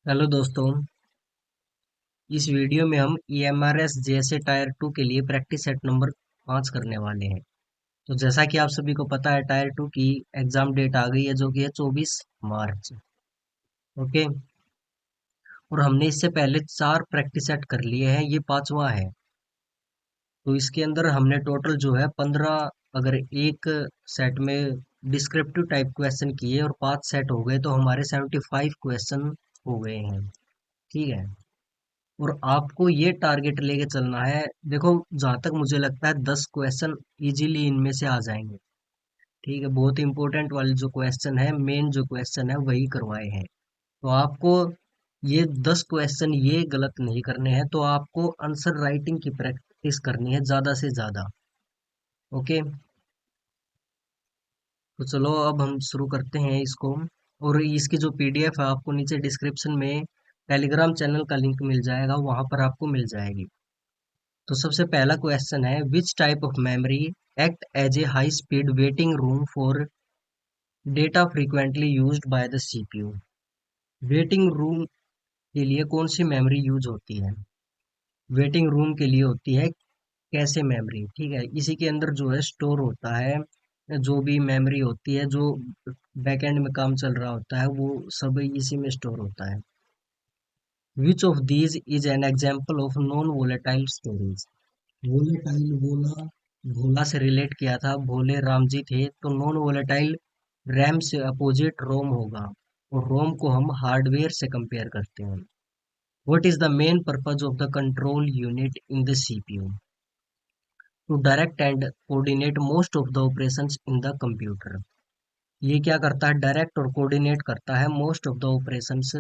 Hello दोस्तों। इस video में हम EMRS जैसे टायर 2 के लिए प्रैक्टिस सेट नंबर 5 करने वाले हैं। तो जैसा कि आप सभी को पता है, टायर 2 की एग्जाम डेट आ गई है जो कि है 24 मार्च। ओके। और हमने इससे पहले 4 प्रैक्टिस सेट कर लिए हैं, ये पांचवा है। तो इसके अंदर हमने टोटल जो है 15, अगर एक सेट में डिस्क्रिप्टिव टाइप क्वेश्चन किए और 5 सेट हो गए तो हमारे 75 क्वेश्चन हो गए हैं। ठीक है। और आपको ये टारगेट लेके चलना है। देखो, जहां तक मुझे लगता है 10 क्वेश्चन इजीली इनमें से आ जाएंगे। ठीक है, बहुत इंपॉर्टेंट वाले जो क्वेश्चन है, मेन जो क्वेश्चन है वही करवाए हैं। तो आपको ये 10 क्वेश्चन ये गलत नहीं करने हैं, तो आपको आंसर राइटिंग की प्रैक्टिस करनी है ज्यादा से ज्यादा। ओके। तो चलो अब हम शुरू करते हैं इसको। और इसकी जो PDF है आपको नीचे डिस्क्रिप्शन में टेलीग्राम चैनल का लिंक मिल जाएगा, वहां पर आपको मिल जाएगी। तो सबसे पहला क्वेश्चन है, which type of memory act as a high speed waiting room for data frequently used by the CPU। Waiting room के लिए कौन सी मेमोरी यूज होती है? वेटिंग रूम के लिए होती है कैसे मेमोरी। ठीक है, इसी के अंदर जो है स्टोर होता है, जो भी मेमोरी होती है, जो बैकएंड में काम चल रहा होता है, वो सब इसी में स्टोर होता है। Which of these is an example of non volatile storage. Volatile, Bhola, Bhola से रिलेट किया था, भोले राम जी थे, तो नॉन वोलेटाइल रैम से अपोजिट रोम होगा। और रोम को हम हार्डवेयर से कंपेयर करते हैं। What is the main purpose of the control unit in the CPU? To direct and coordinate most of the operations in the computer. ये क्या करता है? डायरेक्ट और कोऑर्डिनेट करता है मोस्ट ऑफ द ऑपरेशंस,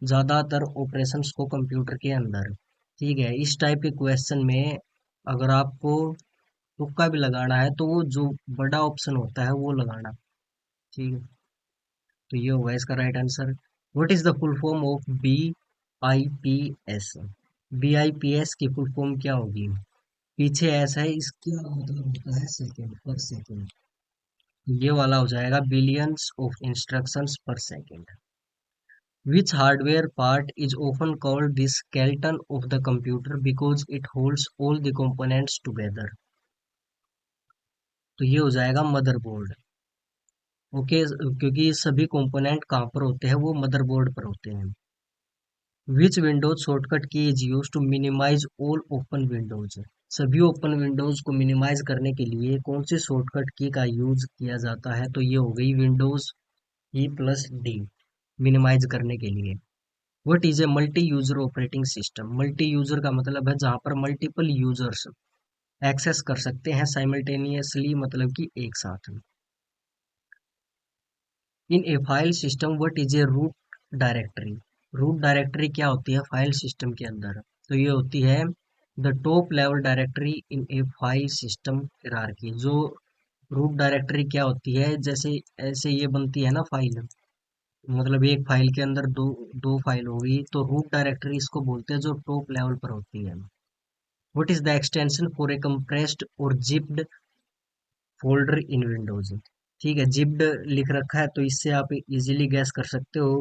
ज्यादातर ऑपरेशंस को कंप्यूटर के अंदर। ठीक है, इस टाइप के क्वेश्चन में अगर आपको तुक्का भी लगाना है तो वो जो बड़ा ऑप्शन होता है वो लगाना। ठीक है। तो ये होगा इसका right answer. What is the full form of BIPS? BIPS की फुल फॉर्म क्या होगी? पीछे ऐसा है, इसका मतलब होता है सेकेंड पर सेकेंड। ये वाला हो जाएगा बिलियंस ऑफ इंस्ट्रक्शंस पर second. Which hardware part is often called the skeleton of the computer because it holds all the components together? तो ये हो जाएगा मदरबोर्ड। ओके, क्योंकि सभी कंपोनेंट कहाँ पर होते हैं? वो मदरबोर्ड पर होते हैं। Which Windows shortcut key is use to minimise all open windows? सभी ओपन विंडोज को मिनिमाइज करने के लिए कौन सी शॉर्टकट की का यूज किया जाता है? तो ये हो गई विंडोज E+D, मिनिमाइज करने के लिए। What is a multi user operating system? Multi user का मतलब है जहां पर मल्टीपल यूजर्स एक्सेस कर सकते हैं साइमल्टेनियसली, मतलब कि एक साथ। In a file system what is a root directory? Root directory क्या होती है फाइल सिस्टम के अंदर? तो ये होती है the top level directory in a file system hierarchy. जो रूट डायरेक्टरी क्या होती है, जैसे ऐसे ये बनती है ना फाइल, मतलब एक फाइल के अंदर दो दो फाइल होगी, तो रूट डायरेक्टरी इसको बोलते हैं जो टॉप लेवल पर होती है। What is the extension for a compressed और जिप्ड फोल्डर इन विंडोज? ठीक है, जिप्ड लिख रखा है तो इससे आप इजीली गैस कर सकते हो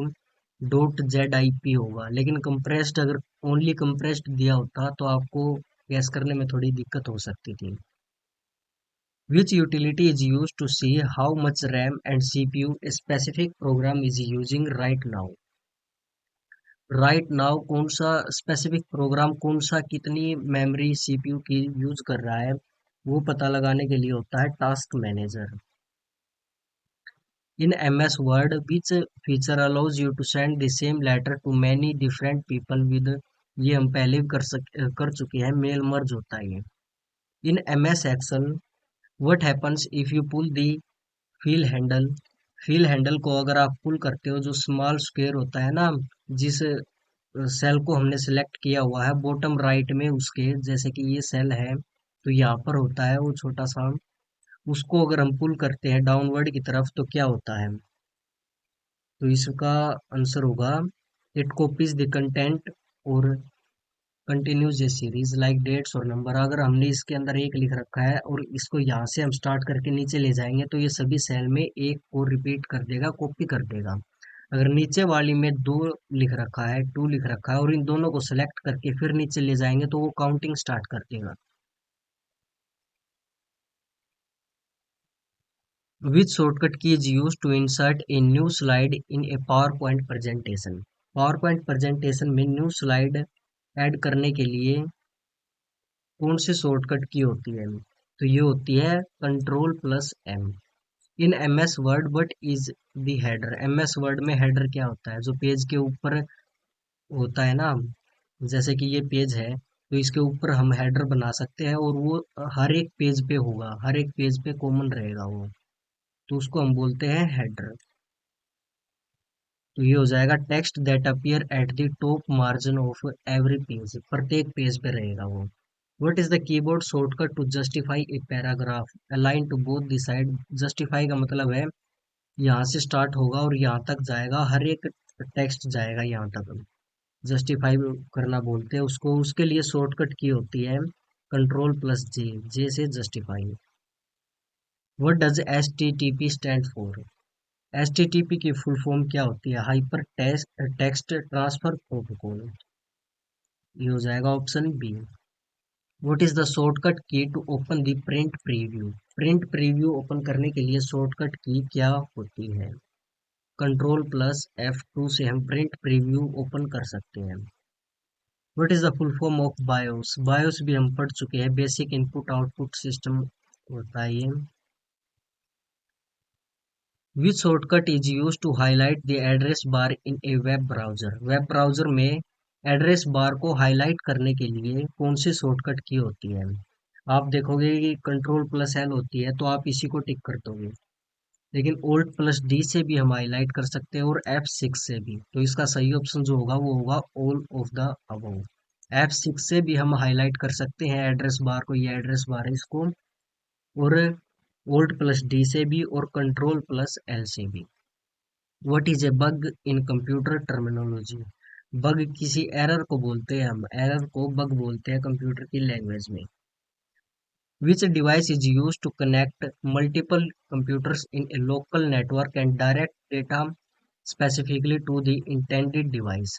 .ZIP होगा, लेकिन कंप्रेस्ड, अगर ओनली कंप्रेस्ड दिया होता तो आपको गैस करने में थोड़ी दिक्कत हो सकती थी। Which utility is used to see how much RAM and CPU a specific program is using right now? Right now कौन सा स्पेसिफिक प्रोग्राम, कौन सा कितनी मेमोरी CPU की यूज कर रहा है, वो पता लगाने के लिए होता है task manager. In MS Word which feature allows you to send the same letter to many different people with, ये हम पहले भी कर चुके हैं, मेल मर्ज होता है ये। In MS Excel what happens if you pull the fill handle? Fill handle को अगर आप पुल करते हो, जो स्मॉल स्क्वायर होता है ना, जिस सेल को हमने सिलेक्ट किया हुआ है बॉटम राइट में उसके, जैसे कि ये सेल है तो यहाँ पर होता है वो छोटा सा, उसको अगर हम पुल करते हैं डाउनवर्ड की तरफ तो क्या होता है? तो इसका आंसर होगा इट कॉपीज द कंटेंट और कंटिन्यूज ए सीरीज लाइक डेट्स और नंबर। अगर हमने इसके अंदर एक लिख रखा है और इसको यहाँ से हम स्टार्ट करके नीचे ले जाएंगे तो ये सभी सेल में एक को रिपीट कर देगा, कॉपी कर देगा। अगर नीचे वाली में 2 लिख रखा है, 2 लिख रखा है और इन दोनों को सेलेक्ट करके फिर नीचे ले जाएंगे तो वो काउंटिंग स्टार्ट कर देगा। Which shortcut key is used to insert a new slide in a PowerPoint presentation? PowerPoint presentation में न्यू स्लाइड ऐड करने के लिए कौन सी शॉर्टकट की होती है? तो ये होती है Ctrl+M। In MS word what is the header? MS word में हेडर क्या होता है? जो पेज के ऊपर होता है ना, जैसे कि ये पेज है तो इसके ऊपर हम हेडर बना सकते हैं और वो हर एक पेज पे होगा, हर एक पेज पे कॉमन रहेगा वो, तो उसको हम बोलते हैं हेडर। तो ये हो जाएगा text that appear at the top margin of every page, प्रत्येक पेज पे रहेगा वो। What is the keyboard shortcut to justify a paragraph align to both the side? Justify का मतलब है यहाँ से स्टार्ट होगा और यहाँ तक जाएगा, हर एक टेक्स्ट जाएगा यहाँ तक, जस्टिफाई करना बोलते हैं उसको। उसके लिए शॉर्टकट की होती है Ctrl+J, जे से justify. What does HTTP stand for? HTTP की फुल फॉर्म क्या होती है? Hyper text transfer protocol. ये हो जाएगा option B. What is the shortcut key to open the print preview? Print preview open करने के लिए शॉर्टकट की क्या होती है? Ctrl+F2 से हम प्रिंट प्रीव्यू ओपन कर सकते हैं। What is the full form of BIOS? BIOS भी हम पढ़ चुके हैं, बेसिक इनपुट आउटपुट सिस्टम होता है ये। Which shortcut is use to highlight the address bar in a web browser? Web browser में एड्रेस बार को हाईलाइट करने के लिए कौन सी शॉर्टकट की होती है? आप देखोगे कि Ctrl+L होती है तो आप इसी को टिक कर दोगे, लेकिन Alt+D से भी हम हाईलाइट कर सकते हैं और F6 से भी। तो इसका सही ऑप्शन जो होगा वो होगा all of the above. F6 से भी हम हाईलाइट कर सकते हैं एड्रेस बार को, ये एड्रेस बार है इसको, और Alt+D से भी और Ctrl+L से भी। What is A bug in computer terminology? Bug किसी एरर को बोलते हैं, हम एरर को बग बोलते हैं कंप्यूटर की लैंग्वेज में। Which device is use to connect multiple computers in a local network and direct data specifically to the intended device?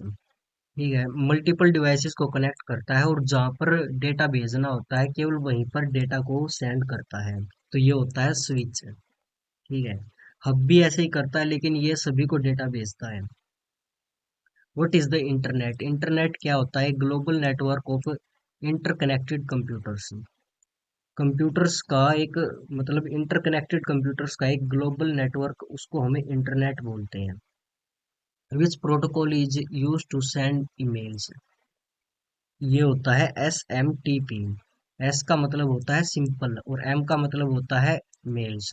ठीक है, मल्टीपल डिवाइसेस को कनेक्ट करता है और जहाँ पर डेटा भेजना होता है केवल वहीं पर डेटा को सेंड करता है, तो ये होता है स्विच। ठीक है, हब भी ऐसे ही करता है लेकिन ये सभी को डेटा भेजता है। What is the internet? Internet क्या होता है? Global network of interconnected computers. Computers का एक, मतलब इंटरकनेक्टेड कंप्यूटर्स का एक ग्लोबल नेटवर्क, उसको हमें इंटरनेट बोलते हैं। Which protocol is use to send emails? ये होता है SMTP। एस का मतलब होता है सिंपल और एम का मतलब होता है मेल्स,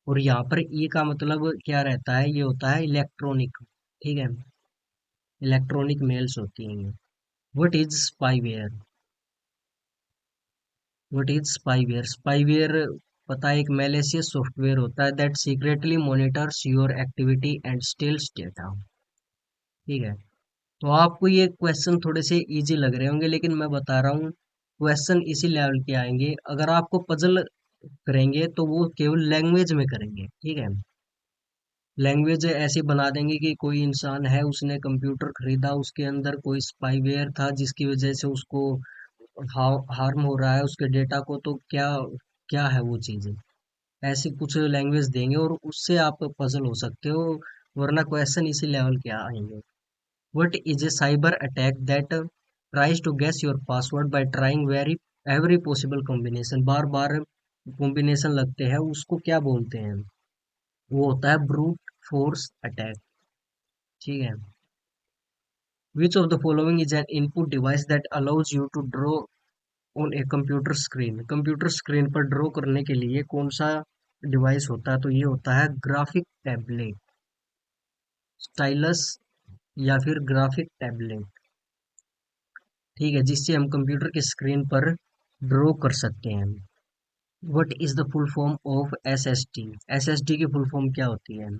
और यहाँ पर ई का मतलब क्या रहता है? ये होता है इलेक्ट्रॉनिक। ठीक है, इलेक्ट्रॉनिक मेल्स होती हैं ये। What is spyware? What is spyware? Spyware पता है, एक मैलिशियस सॉफ्टवेयर होता है that secretly monitors your activity and steals data. ठीक है, तो आपको ये क्वेश्चन थोड़े से इजी लग रहे होंगे लेकिन मैं बता रहा हूँ क्वेश्चन इसी लेवल के आएंगे। अगर आपको पजल करेंगे तो वो केवल लैंग्वेज में करेंगे। ठीक है, लैंग्वेज ऐसी बना देंगे कि कोई इंसान है, उसने कंप्यूटर खरीदा, उसके अंदर कोई स्पाईवेयर था जिसकी वजह से उसको हार्म हो रहा है उसके डेटा को, तो क्या क्या है वो चीजें, ऐसी कुछ लैंग्वेज देंगे और उससे आप पजल हो सकते हो, वरना क्वेश्चन इसी लेवल के आएंगे। What is a cyber attack that tries to guess your password by trying very every possible combination? बार बार कॉम्बिनेशन लगते हैं, उसको क्या बोलते हैं? वो होता है ब्रूट फोर्स अटैक। ठीक है, which of the following is an input device that allows you to draw on a computer screen? Computer screen पर ड्रॉ करने के लिए कौन सा डिवाइस होता है? तो ये होता है ग्राफिक टैबलेट, स्टाइलस या फिर ग्राफिक टैबलेट। ठीक है, जिससे हम कंप्यूटर की स्क्रीन पर ड्रॉ कर सकते हैं। What is the full form of SSD? SSD की फुल फॉर्म क्या होती है?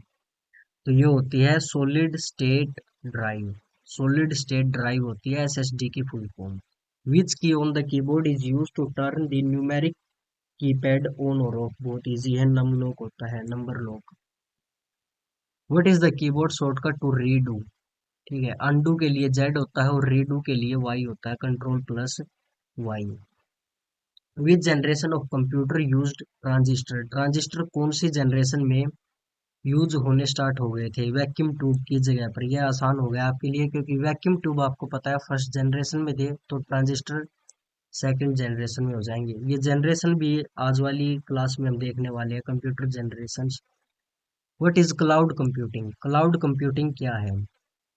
तो ये होती है solid state drive. Solid state drive होती है SSD की full form. Which key on the keyboard is use to turn the numeric keypad on और ऑफ? बहुत इजी है, नम लॉक होता है, number lock. What is the keyboard shortcut to redo? ठीक है, अनडू के लिए जेड होता है और रीडू के लिए वाई होता है, control plus Y. Which generation of computer used transistor? Transistor कौन सी जनरेशन में यूज होने स्टार्ट हो गए थे वैक्यूम ट्यूब की जगह पर? यह आसान हो गया आपके लिए क्योंकि वैक्यूम ट्यूब आपको पता है फर्स्ट जनरेशन में थे, तो ट्रांजिस्टर सेकंड जनरेशन में हो जाएंगे। ये जनरेशन भी आज वाली क्लास में हम देखने वाले हैं, computer generation. What is cloud computing? Cloud computing क्या है?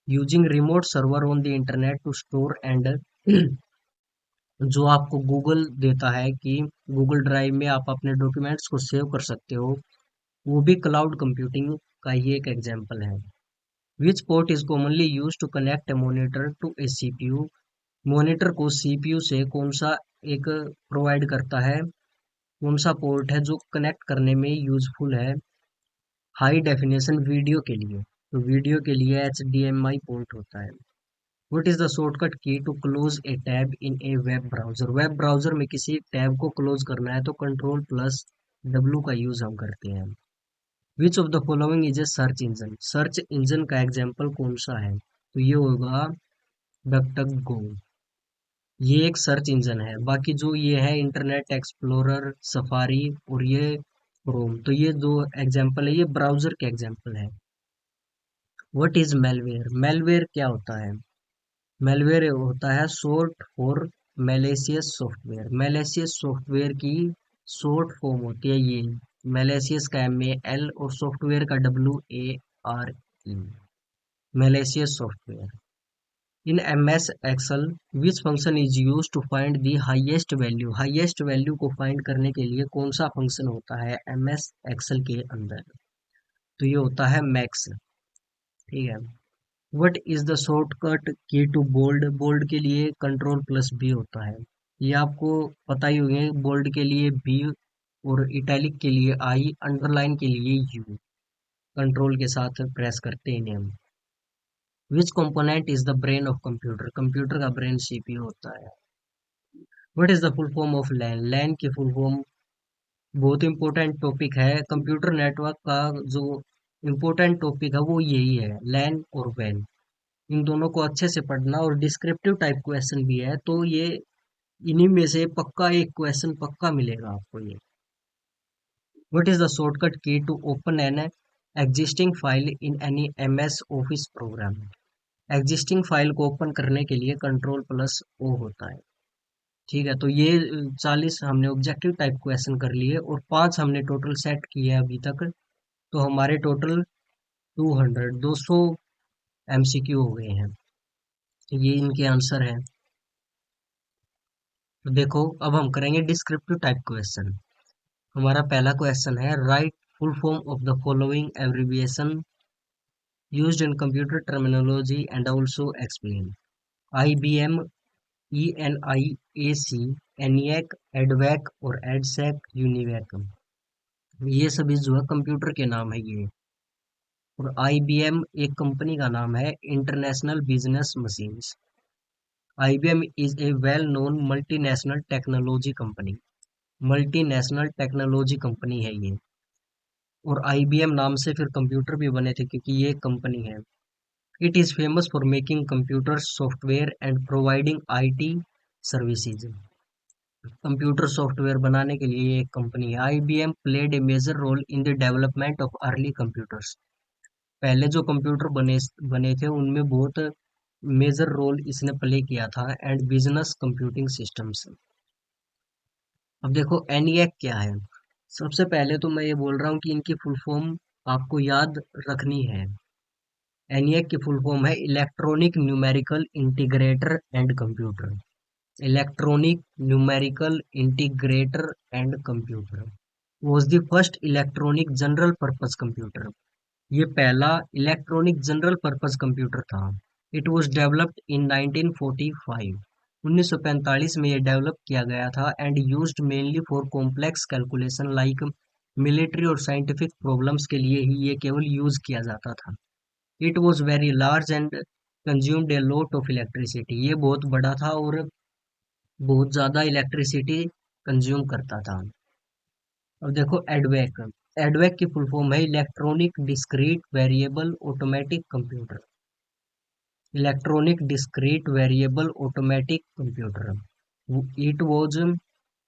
Using remote server on the internet to store and जो आपको गूगल देता है कि गूगल ड्राइव में आप अपने डॉक्यूमेंट्स को सेव कर सकते हो, वो भी क्लाउड कंप्यूटिंग का ही एक एग्जाम्पल है। Which port is commonly use to connect a monitor to a CPU? Monitor को सीपीयू से कौन सा एक प्रोवाइड करता है, कौन सा पोर्ट है जो कनेक्ट करने में यूजफुल है? हाई डेफिनेशन वीडियो के लिए, तो वीडियो के लिए HDMI पोर्ट होता है। What is the shortcut key to close a tab in a web browser? Web browser में किसी टैब को क्लोज करना है तो कंट्रोल प्लस W का यूज हम करते हैं। Which of the following is a search engine? Search engine का एग्जाम्पल कौन सा है? तो ये होगा डक गो। ये एक सर्च इंजन है। बाकी जो ये है इंटरनेट एक्सप्लोरर, सफारी और ये क्रोम, तो ये दो एग्जाम्पल है, ये ब्राउजर के एग्जाम्पल है। What is malware? मेलवेयर क्या होता है? मेलवेयर होता है short for malicious software. Malicious software की शॉर्ट फॉर्म होती है ये। मैलिशियस का MAL और सॉफ्टवेयर का WARE। Malicious software. In MS Excel which function is used to find the highest value? Highest value को फाइंड करने के लिए कौन सा फंक्शन होता है MS Excel के अंदर? तो ये होता है मैक्स। ठीक है। What is the shortcut key to bold? Bold के लिए कंट्रोल प्लस बी होता है। ये आपको पता ही होंगे, बोल्ड के लिए बी और इटैलिक के लिए आई, अंडरलाइन के लिए यू, कंट्रोल के साथ प्रेस करते हैं इन्हें हम। Which component is the brain of computer? Computer का ब्रेन CPU होता है। What is the full form of LAN? LAN की फुल फॉर्म बहुत इंपॉर्टेंट टॉपिक है कंप्यूटर नेटवर्क का। जो इम्पोर्टेंट टॉपिक है वो यही है, लैन और वैन। इन दोनों को अच्छे से पढ़ना, और डिस्क्रिप्टिव टाइप क्वेश्चन भी है, तो ये इन्हीं में से पक्का एक क्वेश्चन पक्का मिलेगा आपको ये। What is the shortcut key to open an existing file in any MS Office program? Existing file को ओपन करने के लिए कंट्रोल प्लस O होता है। ठीक है, तो ये 40 हमने ऑब्जेक्टिव टाइप क्वेश्चन कर लिए और 5 हमने टोटल सेट किए अभी तक। तो हमारे टोटल 200 MCQ हो गए हैं। ये इनके आंसर है। तो देखो, अब हम करेंगे डिस्क्रिप्टिव टाइप क्वेश्चन। हमारा पहला क्वेश्चन है, right full form of the following abbreviation used in computer terminology and also explain. IBM, ENIAC, ENIAC, एडवैक और एडसैक, यूनिवैक, ये सभी जो है कंप्यूटर के नाम है ये। और IBM एक कंपनी का नाम है, international business machines. IBM is a well known multinational technology company. Multinational technology company है ये। और IBM नाम से फिर कंप्यूटर भी बने थे क्योंकि ये एक कंपनी है। It is famous for making computer software and providing IT services. Computer software बनाने के लिए ये एक कंपनी है। IBM played a major role in the development of early computers. पहले जो कंप्यूटर बने बने थे उनमें बहुत मेजर रोल इसने प्ले किया था। And business computing systems. अब देखो ENIAC क्या है। सबसे पहले तो मैं ये बोल रहा हूँ कि इनकी फुल फॉर्म आपको याद रखनी है। ENIAC की फुल फॉर्म है electronic numerical integrator and computer. Electronic numerical integrator and computer was the first electronic general purpose computer. ये पहला इलेक्ट्रॉनिक जनरल पर्पस कंप्यूटर था। It was developed in 1945। 1945 में ये डेवलप किया गया था and used mainly for complex calculation like military और scientific problems के लिए ही ये केवल यूज किया जाता था। It was very large and consumed a lot of electricity. ये बहुत बड़ा था और बहुत ज्यादा इलेक्ट्रिसिटी कंज्यूम करता था। अब देखो एडवेक। एडवेक की फुल फॉर्म है electronic discrete variable automatic computer. Electronic discrete variable automatic computer. It was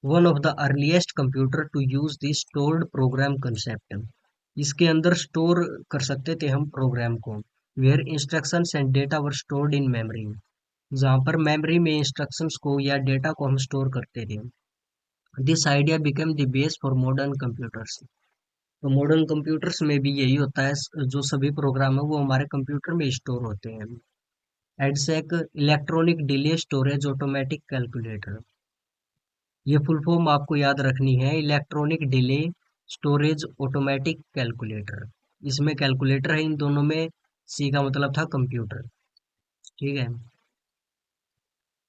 one of the earliest computer to use the stored program concept। इसके अंदर स्टोर कर सकते थे हम प्रोग्राम को, where instructions and data were stored in memory, जहाँ पर memory में इंस्ट्रक्शंस को या डेटा को हम स्टोर करते थे। This idea become the base for modern computers. तो मॉडर्न कंप्यूटर्स में भी यही होता है, जो सभी प्रोग्राम है वो हमारे कंप्यूटर में स्टोर होते हैं। EDSAC electronic delay storage automatic calculator. ये फुल फॉर्म आपको याद रखनी है, electronic delay storage automatic calculator. इसमें कैलकुलेटर है इन दोनों में, सी का मतलब था कंप्यूटर। ठीक है।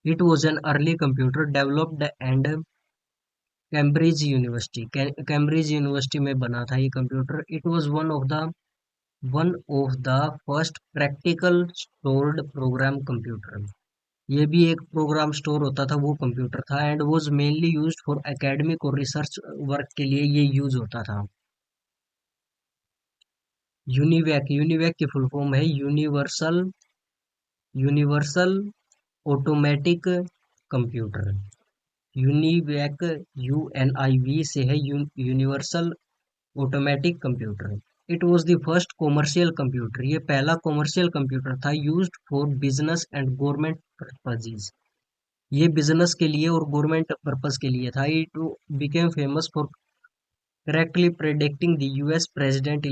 It was an early computer developed and Cambridge university में बना था ये computer. It was one of the first practical stored program computer. ये भी एक प्रोग्राम स्टोर होता था, वो कंप्यूटर था। And was mainly used for academic और रिसर्च वर्क के लिए ये यूज होता था। यूनिवैक की फुल फॉर्म है universal automatic computer. UNIVAC UNIV से है, universal automatic computer. It was the first commercial computer. ये पहला कॉमर्शियल कंप्यूटर था, used for business and government purposes. ये बिजनेस के लिए और गवर्नमेंट पर्पस के लिए था। It became famous for correctly predicting the US president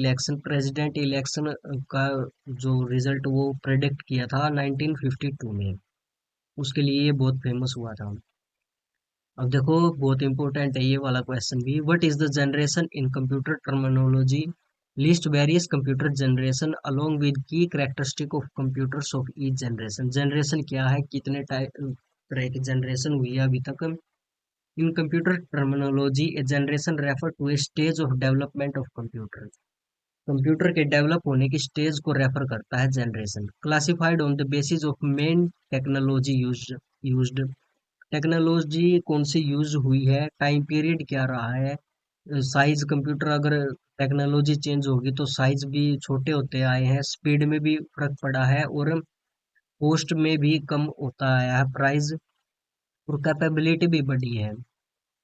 election का जो रिजल्ट वो प्रेडिक्ट किया था 1952 में, उसके लिए ये बहुत फेमस हुआ था। अब देखो बहुत इंपॉर्टेंट है ये वाला क्वेश्चन भी। What is the generation in computer terminology? List various computer generation along with key characteristic of computers of each generation. Generation क्या है, कितने तरह की जनरेशन हुई है अभी तक। In computer terminology a generation refer to a stage of development of computer. Computer के डेवलप होने की स्टेज को रेफर करता है generation. Classified on the basis of main technology used. Technology कौन सी यूज हुई है, टाइम पीरियड क्या रहा है, साइज कंप्यूटर अगर टेक्नोलॉजी चेंज होगी तो साइज भी छोटे होते आए हैं, स्पीड में भी फर्क पड़ा है और कॉस्ट में भी कम होता आया है, प्राइस और कैपेबिलिटी भी बढ़ी है।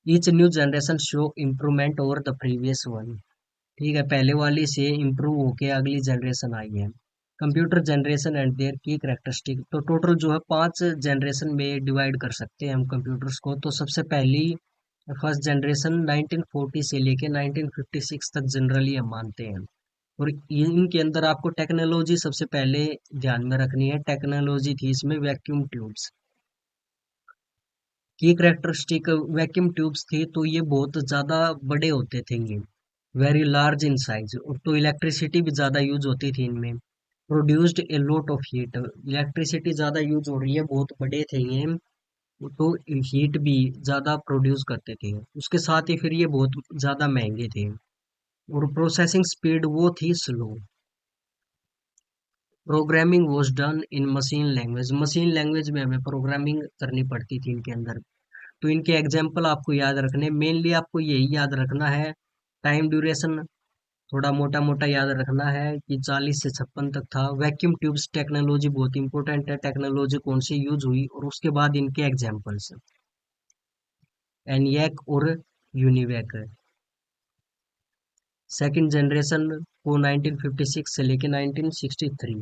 Each new generation show improvement over the previous one. ठीक है, पहले वाली से इम्प्रूव होके अगली जनरेशन आई है। कंप्यूटर जनरेशन एंड देयर की कैरेक्टरिस्टिक। तो टोटल जो है 5 जनरेशन में डिवाइड कर सकते हैं हम कंप्यूटर्स को। तो सबसे पहली फर्स्ट जनरेशन 1940 से लेके 1956 तक जनरली हम मानते हैं। और इनके अंदर आपको टेक्नोलॉजी सबसे पहले ध्यान में रखनी है। टेक्नोलॉजी थी इसमें वैक्यूम ट्यूब्स की कैरेक्टरिस्टिक। वैक्यूम ट्यूब्स थी तो ये बहुत ज़्यादा बड़े होते थे ये, वेरी लार्ज इन साइज। तो इलेक्ट्रिसिटी भी ज़्यादा यूज होती थी इनमें। Produced a lot of heat. Electricity ज़्यादा यूज हो रही है, बहुत बड़े थे ये, तो हीट भी ज़्यादा प्रोड्यूस करते थे। उसके साथ ही फिर ये बहुत ज़्यादा महंगे थे। और प्रोसेसिंग स्पीड वो थी slow. Programming was done in machine language. Machine language में हमें प्रोग्रामिंग करनी पड़ती थी इनके अंदर। तो इनके एग्जाम्पल आपको याद रखने, मेनली आपको यही याद रखना है। टाइम ड्यूरेशन थोड़ा मोटा मोटा याद रखना है कि 40 से 56 तक था। वैक्यूम ट्यूब्स टेक्नोलॉजी बहुत इंपॉर्टेंट है, टेक्नोलॉजी कौन सी यूज हुई और उसके बाद इनके एग्जाम्पल्स। एनियक और यूनिवैक। सेकंड जनरेशन को 1956 से लेके 1963,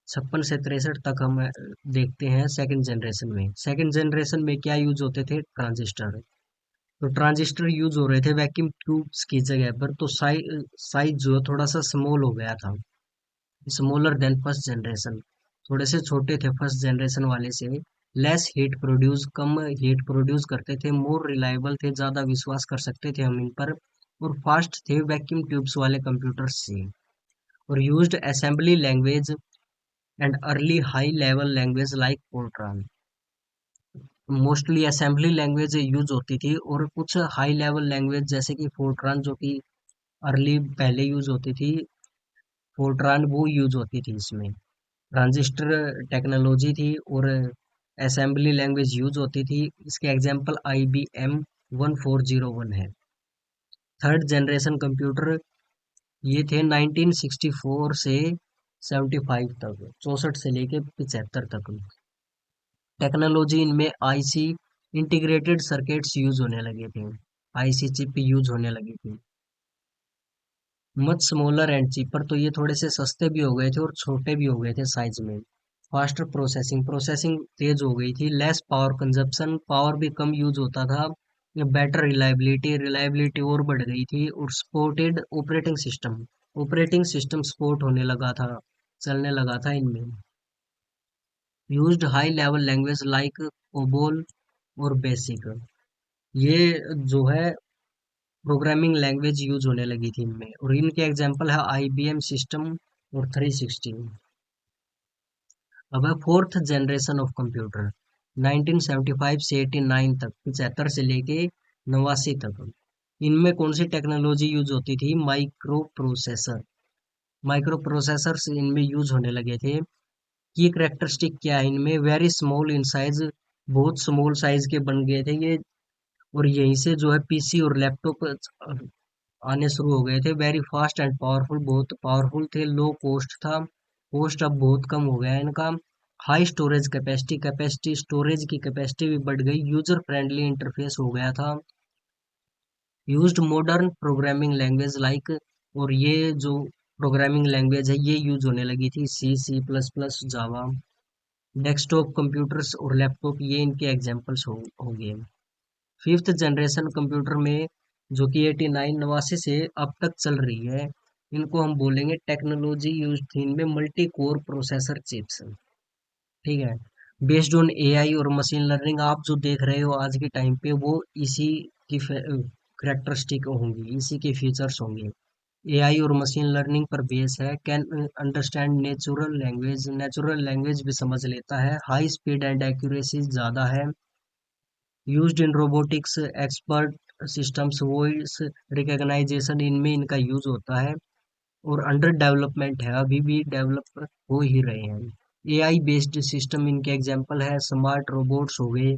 56 से 63 तक हम देखते हैं सेकंड जनरेशन में। सेकंड जनरेशन में क्या यूज होते थे, ट्रांजिस्टर। तो ट्रांजिस्टर यूज हो रहे थे वैक्यूम ट्यूब्स की जगह पर। तो साइज जो है थोड़ा सा स्मॉल हो गया था, स्मॉलर देन फर्स्ट जनरेशन, थोड़े से छोटे थे फर्स्ट जनरेशन वाले से। लेस हीट प्रोड्यूस, कम हीट प्रोड्यूस करते थे। मोर रिलायबल थे, ज़्यादा विश्वास कर सकते थे हम इन पर। और फास्ट थे वैक्यूम ट्यूब्स वाले कंप्यूटर्स से। और used assembly language and early high level language like Fortran. Mostly assembly language use होती थी और कुछ हाई लेवल लैंग्वेज जैसे कि फोर्ट्रान जो कि अर्ली पहले यूज होती थी, फोर्ट्रान वो यूज होती थी इसमें। ट्रांजिस्टर टेक्नोलॉजी थी और असेंबली लैंग्वेज यूज होती थी। इसके एग्जांपल IBM 1401 है। थर्ड जनरेशन कंप्यूटर ये थे 1964 से 75 तक, 64 से लेके 75 तक। टेक्नोलॉजी इनमें आईसी इंटीग्रेटेड सर्किट्स यूज होने लगे थे, आईसी चिप यूज होने लगी थी। मच स्मॉलर एंड चीपर, तो ये थोड़े से सस्ते भी हो गए थे और छोटे भी हो गए थे साइज में। फास्टर प्रोसेसिंग, प्रोसेसिंग तेज हो गई थी। लेस पावर कंजप्शन, पावर भी कम यूज होता था। बेटर रिलायबिलिटी, रिलायबिलिटी और बढ़ गई थी। और supported operating system, operating system support होने लगा था, चलने लगा था इनमें। Used high level language like COBOL और बेसिक, ये जो है प्रोग्रामिंग लैंग्वेज यूज होने लगी थी इनमें। और इनके एग्जांपल है आईबीएम सिस्टम और 360। अब है फोर्थ जनरेशन ऑफ कंप्यूटर, 1975 से 89 तक, 75 से लेके 89 तक। इनमें कौन सी टेक्नोलॉजी यूज होती थी? माइक्रो प्रोसेसर, माइक्रो प्रोसेसर इनमें यूज होने लगे थे। की करेक्टरिस्टिक क्या है इनमें? वेरी स्मॉल इन साइज, बहुत स्मॉल साइज के बन गए थे ये। और यहीं से जो है पीसी और लैपटॉप आने शुरू हो गए थे। वेरी फास्ट एंड पावरफुल, बहुत पावरफुल थे। लो कॉस्ट था, कॉस्ट अब बहुत कम हो गया है इनका। High storage capacity, capacity storage की कैपेसिटी भी बढ़ गई। यूजर फ्रेंडली इंटरफेस हो गया था। Used modern programming language like, और ये जो प्रोग्रामिंग लैंग्वेज है ये यूज होने लगी थी सी, सी प्लस प्लस, जावा। डेस्कटॉप कंप्यूटर्स और लैपटॉप, ये इनके एग्जांपल्स हो गए। फिफ्थ जनरेशन कंप्यूटर में, जो कि 89 89 से अब तक चल रही है, इनको हम बोलेंगे टेक्नोलॉजी यूज थी इनमें मल्टी कोर प्रोसेसर चिप्स। ठीक है, बेस्ड ऑन एआई और मशीन लर्निंग, आप जो देख रहे हो आज के टाइम पे वो इसी की करेक्टरिस्टिक होंगी, इसी के फीचर्स होंगे। एआई और मशीन लर्निंग पर बेस है। Can understand natural language, natural language भी समझ लेता है। हाई स्पीड एंड एक्यूरेसी ज़्यादा है। Used in robotics, expert systems, voice recognisation, इनमें इनका यूज होता है। और अंडर डेवलपमेंट है, अभी भी डेवलप हो ही रहे हैं। एआई बेस्ड सिस्टम इनके एग्जांपल है। स्मार्ट रोबोट्स हो गए,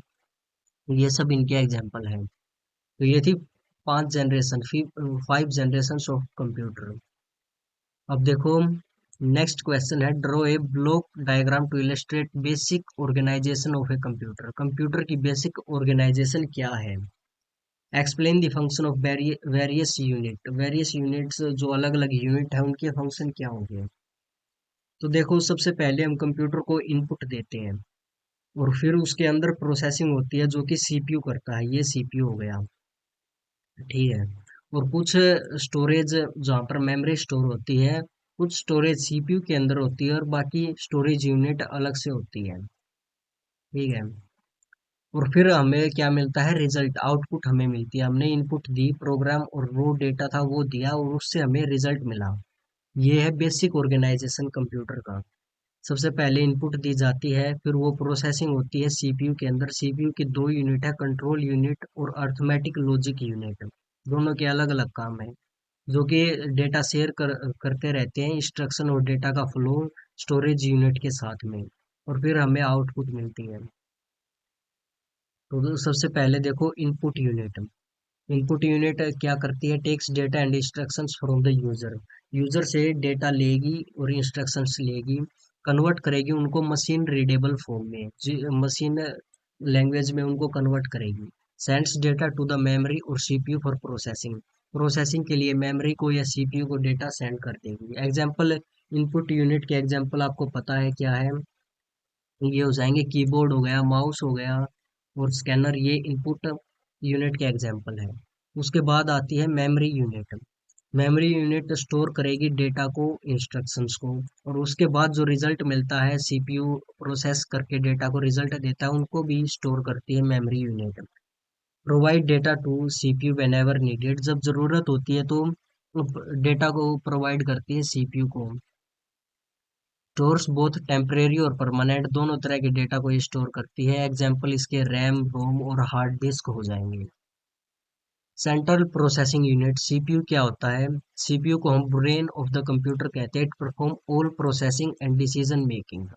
ये सब इनके एग्जांपल हैं। तो ये थी 5 जनरेशन, 5 जनरेशन ऑफ कंप्यूटर। अब देखो, नेक्स्ट क्वेश्चन है, draw a block diagram to illustrate basic organisation of a computer. Computer की बेसिक ऑर्गेनाइजेशन क्या है? Explain the function of various unit, various units, जो अलग अलग यूनिट है उनके फंक्शन क्या होंगे? तो देखो, सबसे पहले हम कंप्यूटर को इनपुट देते हैं और फिर उसके अंदर प्रोसेसिंग होती है जो कि सीपीयू करता है, ये सीपीयू हो गया। ठीक है, और कुछ स्टोरेज, जहाँ पर मेमोरी स्टोर होती है, कुछ स्टोरेज सीपीयू के अंदर होती है और बाकी स्टोरेज यूनिट अलग से होती है। ठीक है, और फिर हमें क्या मिलता है? रिजल्ट, आउटपुट हमें मिलती है। हमने इनपुट दी, प्रोग्राम और रो डेटा था वो दिया और उससे हमें रिजल्ट मिला। ये है बेसिक ऑर्गेनाइजेशन कंप्यूटर का। सबसे पहले इनपुट दी जाती है, फिर वो प्रोसेसिंग होती है सीपीयू के अंदर। सीपीयू की दो यूनिट है, कंट्रोल यूनिट और अर्थमेटिक लॉजिक यूनिट। दोनों के अलग अलग काम है, जो कि डेटा शेयर करते रहते हैं, इंस्ट्रक्शन और डेटा का फ्लो स्टोरेज यूनिट के साथ में। और फिर हमें आउटपुट मिलती है। तो सबसे पहले देखो इनपुट यूनिट। इनपुट यूनिट क्या करती है? Takes data and instructions from the user, user से डेटा लेगी और इंस्ट्रक्शंस लेगी, कन्वर्ट करेगी उनको मशीन रीडेबल फॉर्म में, मशीन लैंग्वेज में उनको कन्वर्ट करेगी। Sends data to the memory और सीपीयू फॉर प्रोसेसिंग, प्रोसेसिंग के लिए मेमोरी को या सीपीयू को डेटा सेंड कर देगी। एग्जाम्पल, इनपुट यूनिट के एग्जाम्पल आपको पता है क्या है? ये हो जाएंगे कीबोर्ड हो गया, माउस हो गया और स्कैनर, ये इनपुट यूनिट के एग्जाम्पल है। उसके बाद आती है memory unit. Memory unit store करेगी डेटा को, इंस्ट्रक्शंस को, और उसके बाद जो रिजल्ट मिलता है सीपीयू प्रोसेस करके डेटा को रिजल्ट देता है, उनको भी स्टोर करती है memory unit. Provide data to CPU whenever needed, जब जरूरत होती है तो डेटा को प्रोवाइड करती है सीपीयू को। स्टोर्स बोथ टेम्परेरी और परमानेंट, दोनों तरह के डेटा को ये स्टोर करती है। एग्जाम्पल इसके रैम, रोम और हार्ड डिस्क हो जाएंगे। सेंट्रल प्रोसेसिंग यूनिट, सीपीयू क्या होता है? सीपीयू को हम ब्रेन ऑफ द कंप्यूटर कहते हैं। It perform all processing and decision making.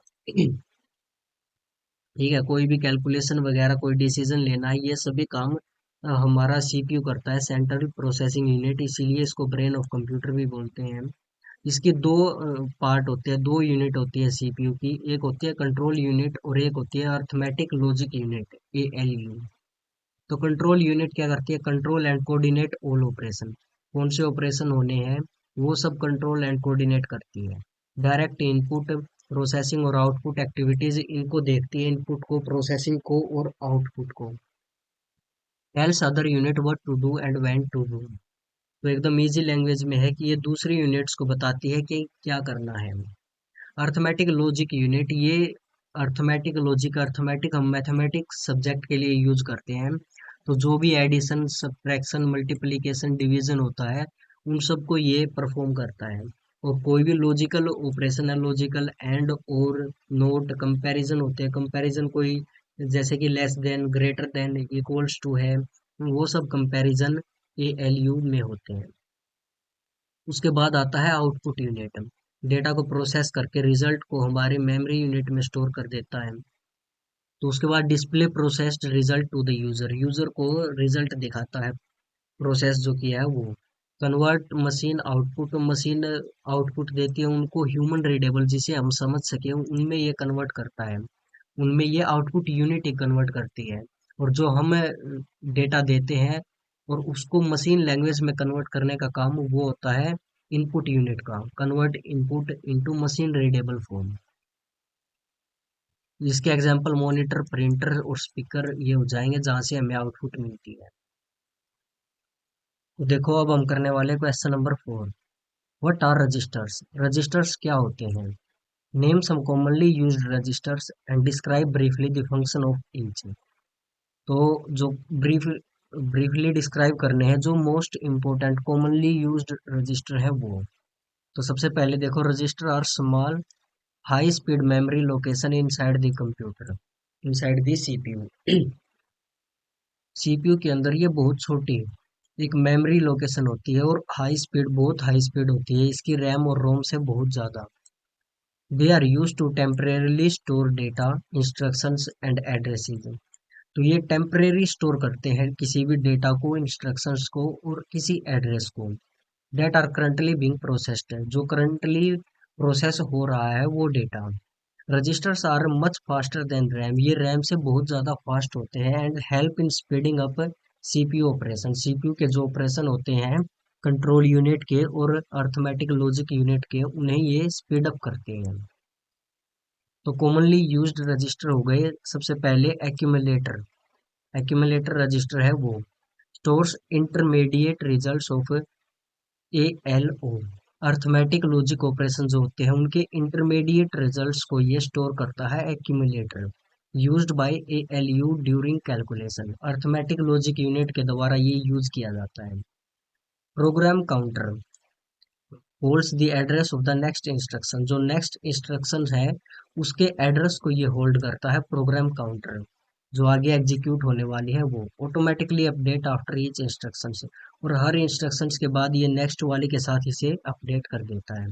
ठीक है, कोई भी कैलकुलेशन वगैरह, कोई डिसीजन लेना है, ये सभी काम हमारा सीपीयू करता है, सेंट्रल प्रोसेसिंग यूनिट, इसीलिए इसको ब्रेन ऑफ कंप्यूटर भी बोलते हैं। इसके दो पार्ट होते हैं, दो यूनिट होती है सीपीयू की, एक होती है कंट्रोल यूनिट और एक होती है अर्थमेटिक लॉजिक यूनिट, एएलयू। तो कंट्रोल यूनिट क्या करती है? Control and coordinate all operation. कौन से ऑपरेशन होने हैं वो सब कंट्रोल एंड कोऑर्डिनेट करती है। डायरेक्ट इनपुट, प्रोसेसिंग और आउटपुट एक्टिविटीज इनको देखती है, इनपुट को, प्रोसेसिंग को और आउटपुट को। Tells other unit what to do and when to do. तो एकदम इजी लैंग्वेज में है कि ये दूसरी यूनिट्स को बताती है कि क्या करना है। अर्थमेटिक लॉजिक यूनिट, ये अर्थमेटिक लॉजिक, अर्थमेटिक हम मैथमेटिक्स सब्जेक्ट के लिए यूज करते हैं। तो जो भी एडिशन, सब्ट्रैक्शन, मल्टीप्लिकेशन, डिवीजन होता है, उन सबको ये परफॉर्म करता है। और कोई भी लॉजिकल ऑपरेशन है, लॉजिकल एंड और नोट, कंपैरिजन होते हैं, कंपैरिजन कोई जैसे कि less than, greater than, equals to है, वो सब कंपैरिजन एएलयू में होते हैं। उसके बाद आता है आउटपुट यूनिट। डेटा को प्रोसेस करके रिजल्ट को हमारे मेमोरी यूनिट में स्टोर कर देता है। तो उसके बाद display processed result to the user, user को रिजल्ट दिखाता है प्रोसेस जो किया है वो। Convert machine output, machine output देती है उनको ह्यूमन रीडेबल, जिसे हम समझ सके, उनमें ये कन्वर्ट करता है, उनमें ये आउटपुट यूनिट ही कन्वर्ट करती है। और जो हम डेटा देते हैं और उसको मशीन लैंग्वेज में कन्वर्ट करने का काम वो होता है इनपुट यूनिट का, convert input into machine readable form. जिसके एग्जांपल मॉनिटर, प्रिंटर और स्पीकर ये हो जाएंगे, जहां से हमें आउटपुट मिलती है। तो देखो अब हम करने वाले question number 4। What are registers? Registers क्या होते हैं? Name some commonly used registers and describe briefly the function of each. तो जो ब्रीफली डिस्क्राइब करने हैं जो most important commonly used register है वो। तो सबसे पहले देखो, register are small high speed memory location inside the computer, inside the CPU. सीपीयू के अंदर ये बहुत छोटी एक मेमोरी लोकेशन होती है और हाई स्पीड, बहुत हाई स्पीड होती है इसकी, रैम और रोम से बहुत ज्यादा। They are use to temporarily store data, instructions and addresses. तो ये टेम्परेरी स्टोर करते हैं किसी भी डेटा को, इंस्ट्रक्शंस को और किसी एड्रेस को। Data are currently being processed है, जो करंटली प्रोसेस हो रहा है वो data. Registers are much faster than RAM, ये रैम से बहुत ज़्यादा फास्ट होते हैं। And help in speeding up CPU operation, CPU के जो ऑपरेशन होते हैं कंट्रोल यूनिट के और अर्थमेटिक लॉजिक यूनिट के, उन्हें ये स्पीड अप करते हैं। तो कॉमनली यूज्ड रजिस्टर हो गए सबसे पहले एक्यूमुलेटर। एक्यूमुलेटर रजिस्टर है वो stores intermediate results of ALU. Arithmetic logic operation जो होते हैं उनके इंटरमीडिएट रिजल्ट्स को ये स्टोर करता है accumulator. Used by ALU during calculation, arithmetic logic unit के द्वारा ये यूज किया जाता है। Program counter holds the address of the next instruction, जो नेक्स्ट इंस्ट्रक्शन है उसके एड्रेस को ये होल्ड करता है प्रोग्राम काउंटर, जो आगे एग्जीक्यूट होने वाली है वो। Automatically update after each instruction, और हर इंस्ट्रक्शन के बाद ये नेक्स्ट वाली के साथ इसे अपडेट कर देता है।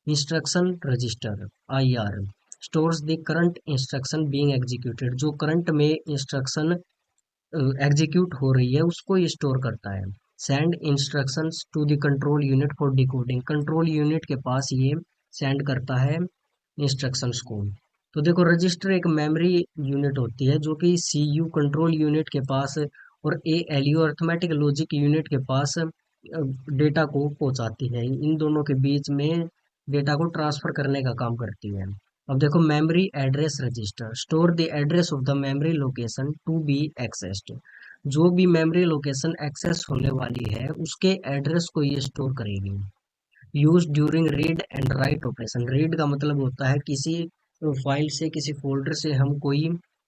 Instruction register IR stores the current instruction being executed, जो करंट में इंस्ट्रक्शन एग्जीक्यूट हो रही है उसको ये स्टोर करता है। Send instructions to the control unit for decoding, control unit के पास ये सेंड करता है इंस्ट्रक्शंस को। तो देखो, रजिस्टर एक मेमोरी यूनिट होती है जो कि सीयू कंट्रोल यूनिट के पास और एएलयू अर्थमेटिक लॉजिक यूनिट के पास डेटा को पहुंचाती है, इन दोनों के बीच में डेटा को ट्रांसफर करने का काम करती है। अब देखो, memory address register store the address of the memory location to be accessed, जो भी मेमोरी लोकेशन एक्सेस होने वाली है उसके एड्रेस को ये स्टोर करेगी। Use during read and write operation, read का मतलब होता है किसी फाइल से, किसी फोल्डर से हम कोई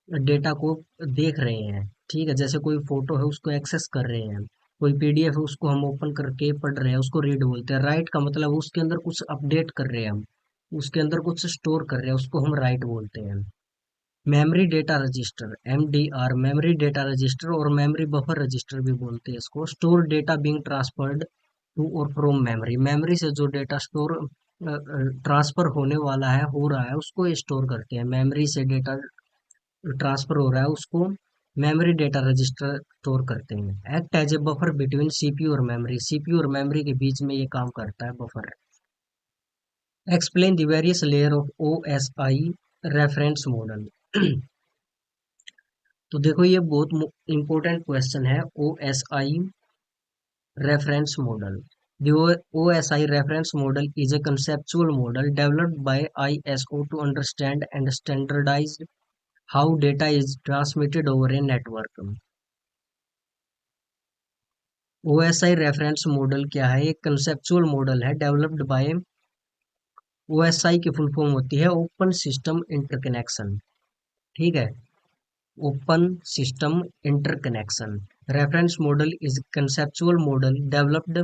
डेटा को देख रहे हैं, ठीक है, जैसे कोई फोटो है उसको एक्सेस कर रहे हैं, कोई पीडीएफ है उसको हम ओपन करके पढ़ रहे हैं, उसको रीड बोलते हैं। राइट का मतलब उसके अंदर कुछ अपडेट कर रहे हैं हम, उसके अंदर कुछ स्टोर कर रहे हैं, उसको हम राइट बोलते हैं। Memory data register MDR, memory data register और मेमोरी बफर रजिस्टर भी बोलते हैं इसको। Store data being transferred to और फ्रॉम मेमोरी, मेमोरी से जो डेटा स्टोर ट्रांसफर होने वाला है, हो रहा है, उसको स्टोर करते हैं। मेमोरी से डेटा ट्रांसफर हो रहा है उसको मेमोरी डेटा रजिस्टर स्टोर करते हैं। Act as a buffer between CPU और मेमोरी, सीपीयू और मेमोरी के बीच में ये काम करता है buffer. Explain the various layer of OSI reference model. तो देखो ये बहुत इंपॉर्टेंट क्वेश्चन है, OSI reference model. The OSI reference model is a conceptual model developed by ISO to understand and standardize how data is transmitted over a network. OSI reference model क्या है? एक conceptual model है developed by OSI की full form होती है Open System Interconnection, ठीक है, Open System Interconnection. Reference model is conceptual model developed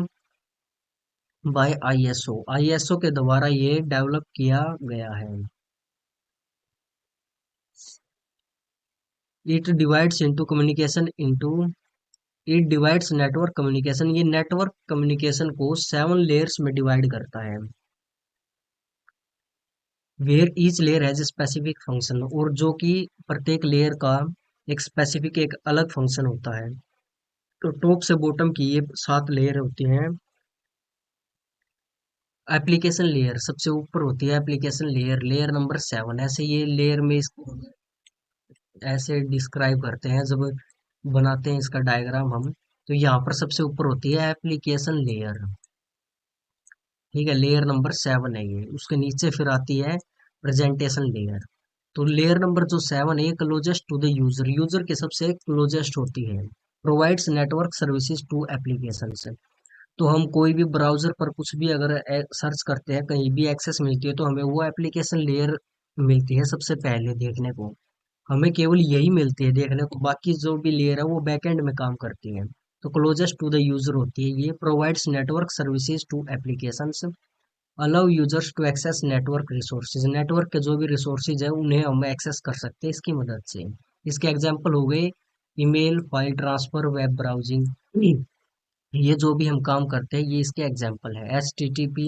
by ISO, ISO के द्वारा ये डेवलप किया गया है। It divides into communication into, it divides network communication, ये नेटवर्क कम्युनिकेशन को 7 लेयर्स में डिवाइड करता है। Where each layer has specific function, और जो कि प्रत्येक लेयर का एक स्पेसिफिक एक अलग फंक्शन होता है। तो टॉप से बॉटम की ये 7 लेयर होती हैं। एप्लीकेशन लेयर सबसे ऊपर होती है, एप्लीकेशन लेयर, लेयर नंबर 7। ऐसे ये लेयर में इसको ऐसे डिस्क्राइब करते हैं जब बनाते हैं इसका डायग्राम हम। तो यहाँ पर सबसे ऊपर होती है एप्लीकेशन लेयर, ठीक है, लेयर नंबर 7 है ये। उसके नीचे फिर आती है प्रेजेंटेशन लेयर। तो लेयर नंबर जो 7 है, closest to the user, user के सबसे क्लोजेस्ट होती है। Provides network services to application. तो हम कोई भी ब्राउजर पर कुछ भी अगर सर्च करते हैं, कहीं भी एक्सेस मिलती है, तो हमें वो एप्लीकेशन लेयर मिलती है सबसे पहले देखने को। हमें केवल यही मिलती है देखने को, बाकी जो भी लेयर है वो बैकएंड में काम करती है। तो क्लोजेस्ट टू द यूजर होती है ये। Provides network services to applications, allow users to access network resources, network के जो भी रिसोर्सेज है उन्हें हम एक्सेस कर सकते हैं इसकी मदद से। इसके एग्जांपल हो गए email, file transfer, web browsing. ये जो भी हम काम करते हैं ये इसके एग्जांपल है। HTTP,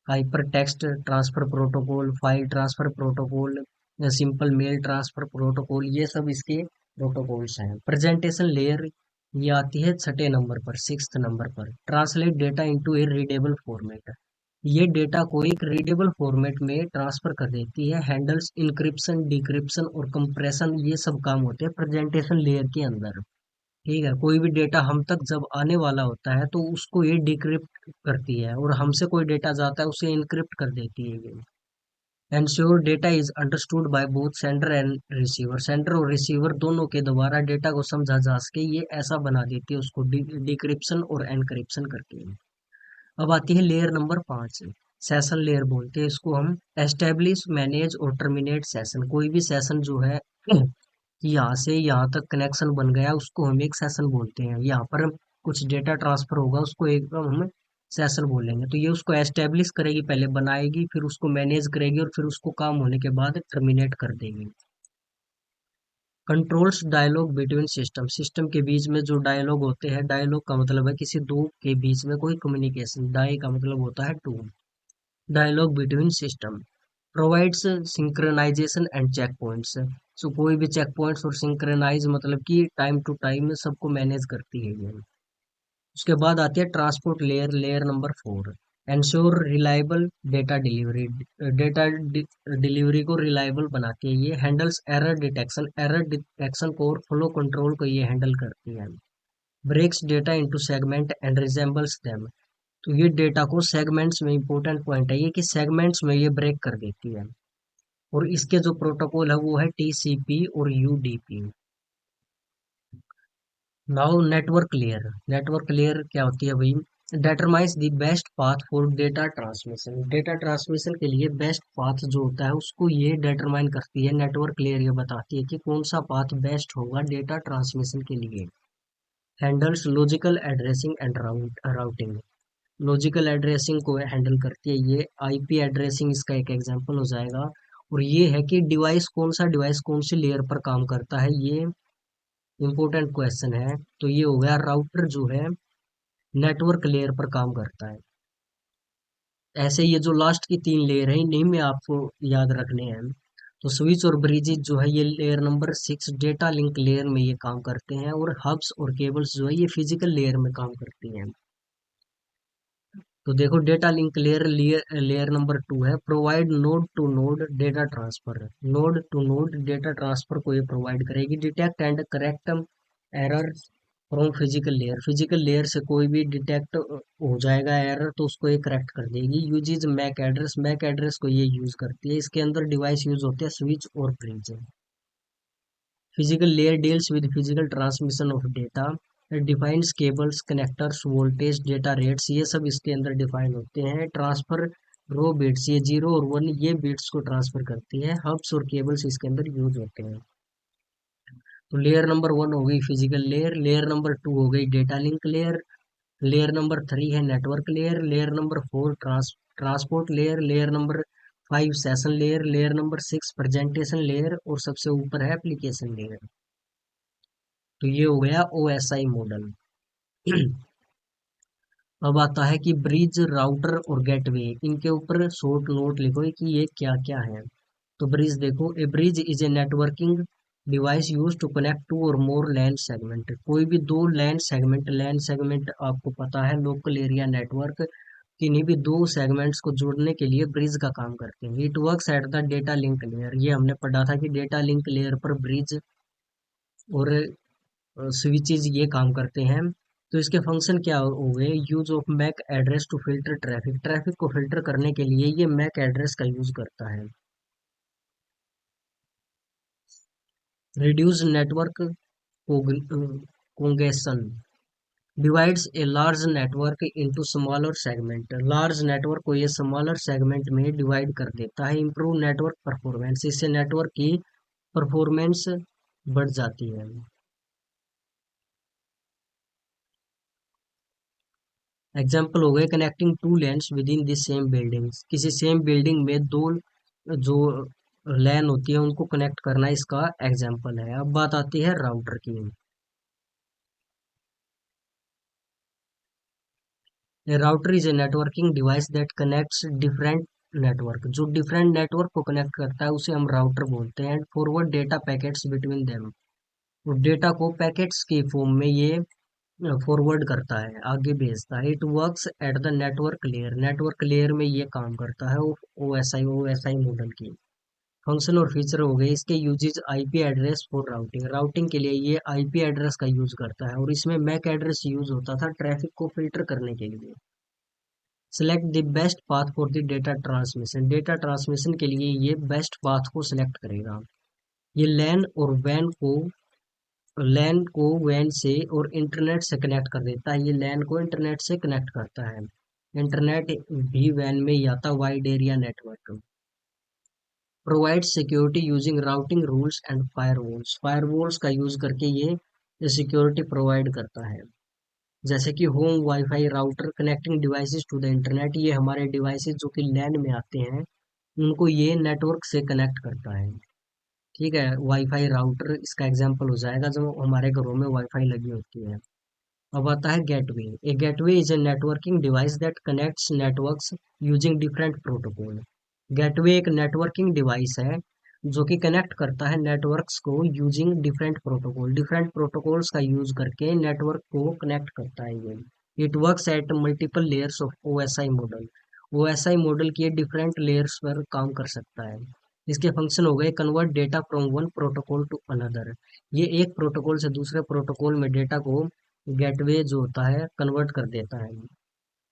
hyper text transfer protocol, file transfer protocol, simple mail transfer protocol, ये सब इसके प्रोटोकॉल्स हैं। प्रेजेंटेशन लेयर ये आती है 6 नंबर पर, 6th नंबर पर। ट्रांसलेट डेटा इनटू ए रीडेबल फॉर्मेट, ये डेटा को एक रीडेबल फॉर्मेट में ट्रांसफर कर देती है। हैंडल्स इंक्रिप्शन, डिक्रिप्शन और कंप्रेशन, ये सब काम होते हैं प्रेजेंटेशन लेयर के अंदर, ठीक है। कोई भी डेटा हम तक जब आने वाला होता है तो उसको ये डिक्रिप्ट करती है, और हमसे कोई डेटा जाता है उसे इनक्रिप्ट कर देती है ये। Ensure data is understood by both sender and receiver, sender और रिसीवर दोनों के द्वारा डेटा को समझा जा सके, ये ऐसा बना देती है उसको डिक्रिप्शन और एनक्रिप्शन करके। अब आती है लेयर नंबर 5, सेशन लेयर बोलते हैं इसको हम। एस्टेब्लिश, मैनेज और टर्मिनेट सेशन, कोई भी सेशन जो है यहाँ से यहाँ तक कनेक्शन बन गया उसको हम एक सेशन बोलते हैं। यहाँ पर कुछ डेटा ट्रांसफर होगा उसको एकदम हम सेशन बोलेंगे। तो ये उसको एस्टेब्लिश करेगी, पहले बनाएगी, फिर उसको मैनेज करेगी, और फिर उसको काम होने के बाद टर्मिनेट कर देगी। Controls dialogue between system, system के बीच में जो डायलॉग होते हैं, डायलॉग का मतलब है किसी दो के बीच में कोई कम्युनिकेशन, डाई का मतलब होता है two, dialogue between system. Provides synchronization and check points, so कोई भी चेक पॉइंट्स और सिंक्रोनाइज मतलब कि टाइम टू टाइम सबको मैनेज करती है ये। उसके बाद आती है transport layer, layer number 4। Ensure reliable data delivery, data delivery को रिलायबल बनाती है ये। Handles error detection, error detection को और फ्लो कंट्रोल को ये हैंडल करती है। Breaks data into segment and resembles them, तो ये डेटा को सेगमेंट्स में, इंपॉर्टेंट पॉइंट है ये कि सेगमेंट्स में ये ब्रेक कर देती है। और इसके जो प्रोटोकॉल है वो है TCP और UDP। Now network layer, network layer क्या होती है भाई? Determines the best path for data transmission, data transmission के लिए बेस्ट पाथ जो होता है उसको ये डेटरमाइन करती है। नेटवर्क लेयर ये बताती है कि कौन सा पाथ बेस्ट होगा डेटा ट्रांसमिशन के लिए। Handles logical addressing and routing, logical addressing को हैंडल करती है ये। IP एड्रेसिंग इसका एक एग्जांपल हो जाएगा। और ये है कि डिवाइस कौन सा, डिवाइस कौन सी लेयर पर काम करता है, ये इंपॉर्टेंट क्वेश्चन है। तो ये हो गया राउटर जो है नेटवर्क लेयर पर काम करता है। ऐसे ये जो लास्ट की 3 लेयर है इन्हीं में आपको याद रखने हैं। तो स्विच और ब्रिजेज जो है ये layer number 6 data link layer में ये काम करते हैं, और हब्स और केबल्स जो है ये फिजिकल लेयर में काम करती हैं। तो देखो data link layer layer number 2 है, provide node to node data transfer. Node to node data transfer को ये प्रोवाइड करेगी। Detect and correct error from physical layer, physical layer से कोई भी डिटेक्ट हो जाएगा एरर तो उसको ये करेक्ट कर देगी। Uses MAC address, MAC address को ये यूज करती है। इसके अंदर डिवाइस यूज होते हैं स्विच और bridge. Physical layer deals with physical transmission of data, defines cables connectors voltage data rates, ये सब इसके अंदर डिफाइन होते हैं। ट्रांसफर रो बिट्स, ये 0 और 1 ये बिट्स को ट्रांसफर करती है। हब्स और केबल्स इसके अंदर यूज होते हैं। तो लेयर नंबर 1 हो गई फिजिकल लेयर, लेयर नंबर 2 हो गई data link layer, layer number 3 है network layer, layer number 4 transport layer, layer number 5 session layer, layer number 6 presentation layer, और सबसे ऊपर है एप्लीकेशन लेयर। तो ये हो गया OSI मॉडल। अब आता है कि ब्रिज, राउटर और गेटवे, इनके ऊपर शॉर्ट नोट लिखो कि ये क्या क्या है। तो ब्रिज देखो, a bridge is a networking device use to connect two or more LAN segment, कोई भी दो लैन सेगमेंट आपको पता है लोकल एरिया नेटवर्क, किन्हीं भी दो सेगमेंट्स को जोड़ने के लिए ब्रिज का काम करते हैं। It works at the data link layer, ये हमने पढ़ा था कि डेटा लिंक लेयर पर ब्रिज और स्विचेज ये काम करते हैं। तो इसके फंक्शन क्या हो गए, use of MAC address to filter traffic, traffic को फिल्टर करने के लिए ये मैक एड्रेस का यूज करता है। Reduce network congestion, divides a large network into smaller segment, large network को ये स्मॉलर सेगमेंट में डिवाइड कर देता है। इंप्रूव नेटवर्क परफॉर्मेंस, इससे नेटवर्क की परफॉर्मेंस बढ़ जाती है। एग्जाम्पल हो गए connecting two LANs within this same building, किसी सेम बिल्डिंग में दो जो लैन होती है उनको कनेक्ट करना इसका एग्जाम्पल है। अब बात आती है राउटर की। Router is a networking device that connects different network, जो डिफरेंट नेटवर्क को कनेक्ट करता है उसे हम राउटर बोलते हैं। Forward data packets between them, तो डेटा को पैकेट्स के फॉर्म में ये फॉरवर्ड करता है, आगे भेजता है। It works at the network layer, network layer में ये काम करता है। ओ एस आई मॉडल की फंक्शन और फीचर हो गए इसके। Uses IP address for routing, routing के लिए ये आईपी एड्रेस का यूज करता है, और इसमें मैक एड्रेस यूज होता था ट्रैफिक को फिल्टर करने के लिए। Select the best path for the data transmission, data transmission के लिए ये बेस्ट पाथ को सिलेक्ट करेगा। ये लैन को वैन से और इंटरनेट से कनेक्ट कर देता है, ये लैन को इंटरनेट से कनेक्ट करता है। इंटरनेट भी वैन में ही आता, wide area network. Provide security using routing rules and firewalls, firewalls का यूज करके ये सिक्योरिटी प्रोवाइड करता है। जैसे कि home WiFi router connecting devices to the internet, ये हमारे डिवाइसेस जो कि लैन में आते हैं उनको ये नेटवर्क से कनेक्ट करता है। ठीक है, वाईफाई राउटर इसका एग्जांपल हो जाएगा जब हमारे घरों में वाईफाई लगी होती है। अब आता है gateway, A gateway is a networking device that connects networks using different protocol, gateway एक नेटवर्किंग डिवाइस है जो कि कनेक्ट करता है नेटवर्क्स को using different protocol, different protocols का यूज करके नेटवर्क को कनेक्ट करता है ये। It works at multiple layers of OSI model, OSI model की डिफरेंट लेयर्स पर काम कर सकता है। इसके फंक्शन हो गए convert data from one protocol to another, ये एक प्रोटोकॉल से दूसरे प्रोटोकॉल में डेटा को गेटवे जो होता है कन्वर्ट कर देता है।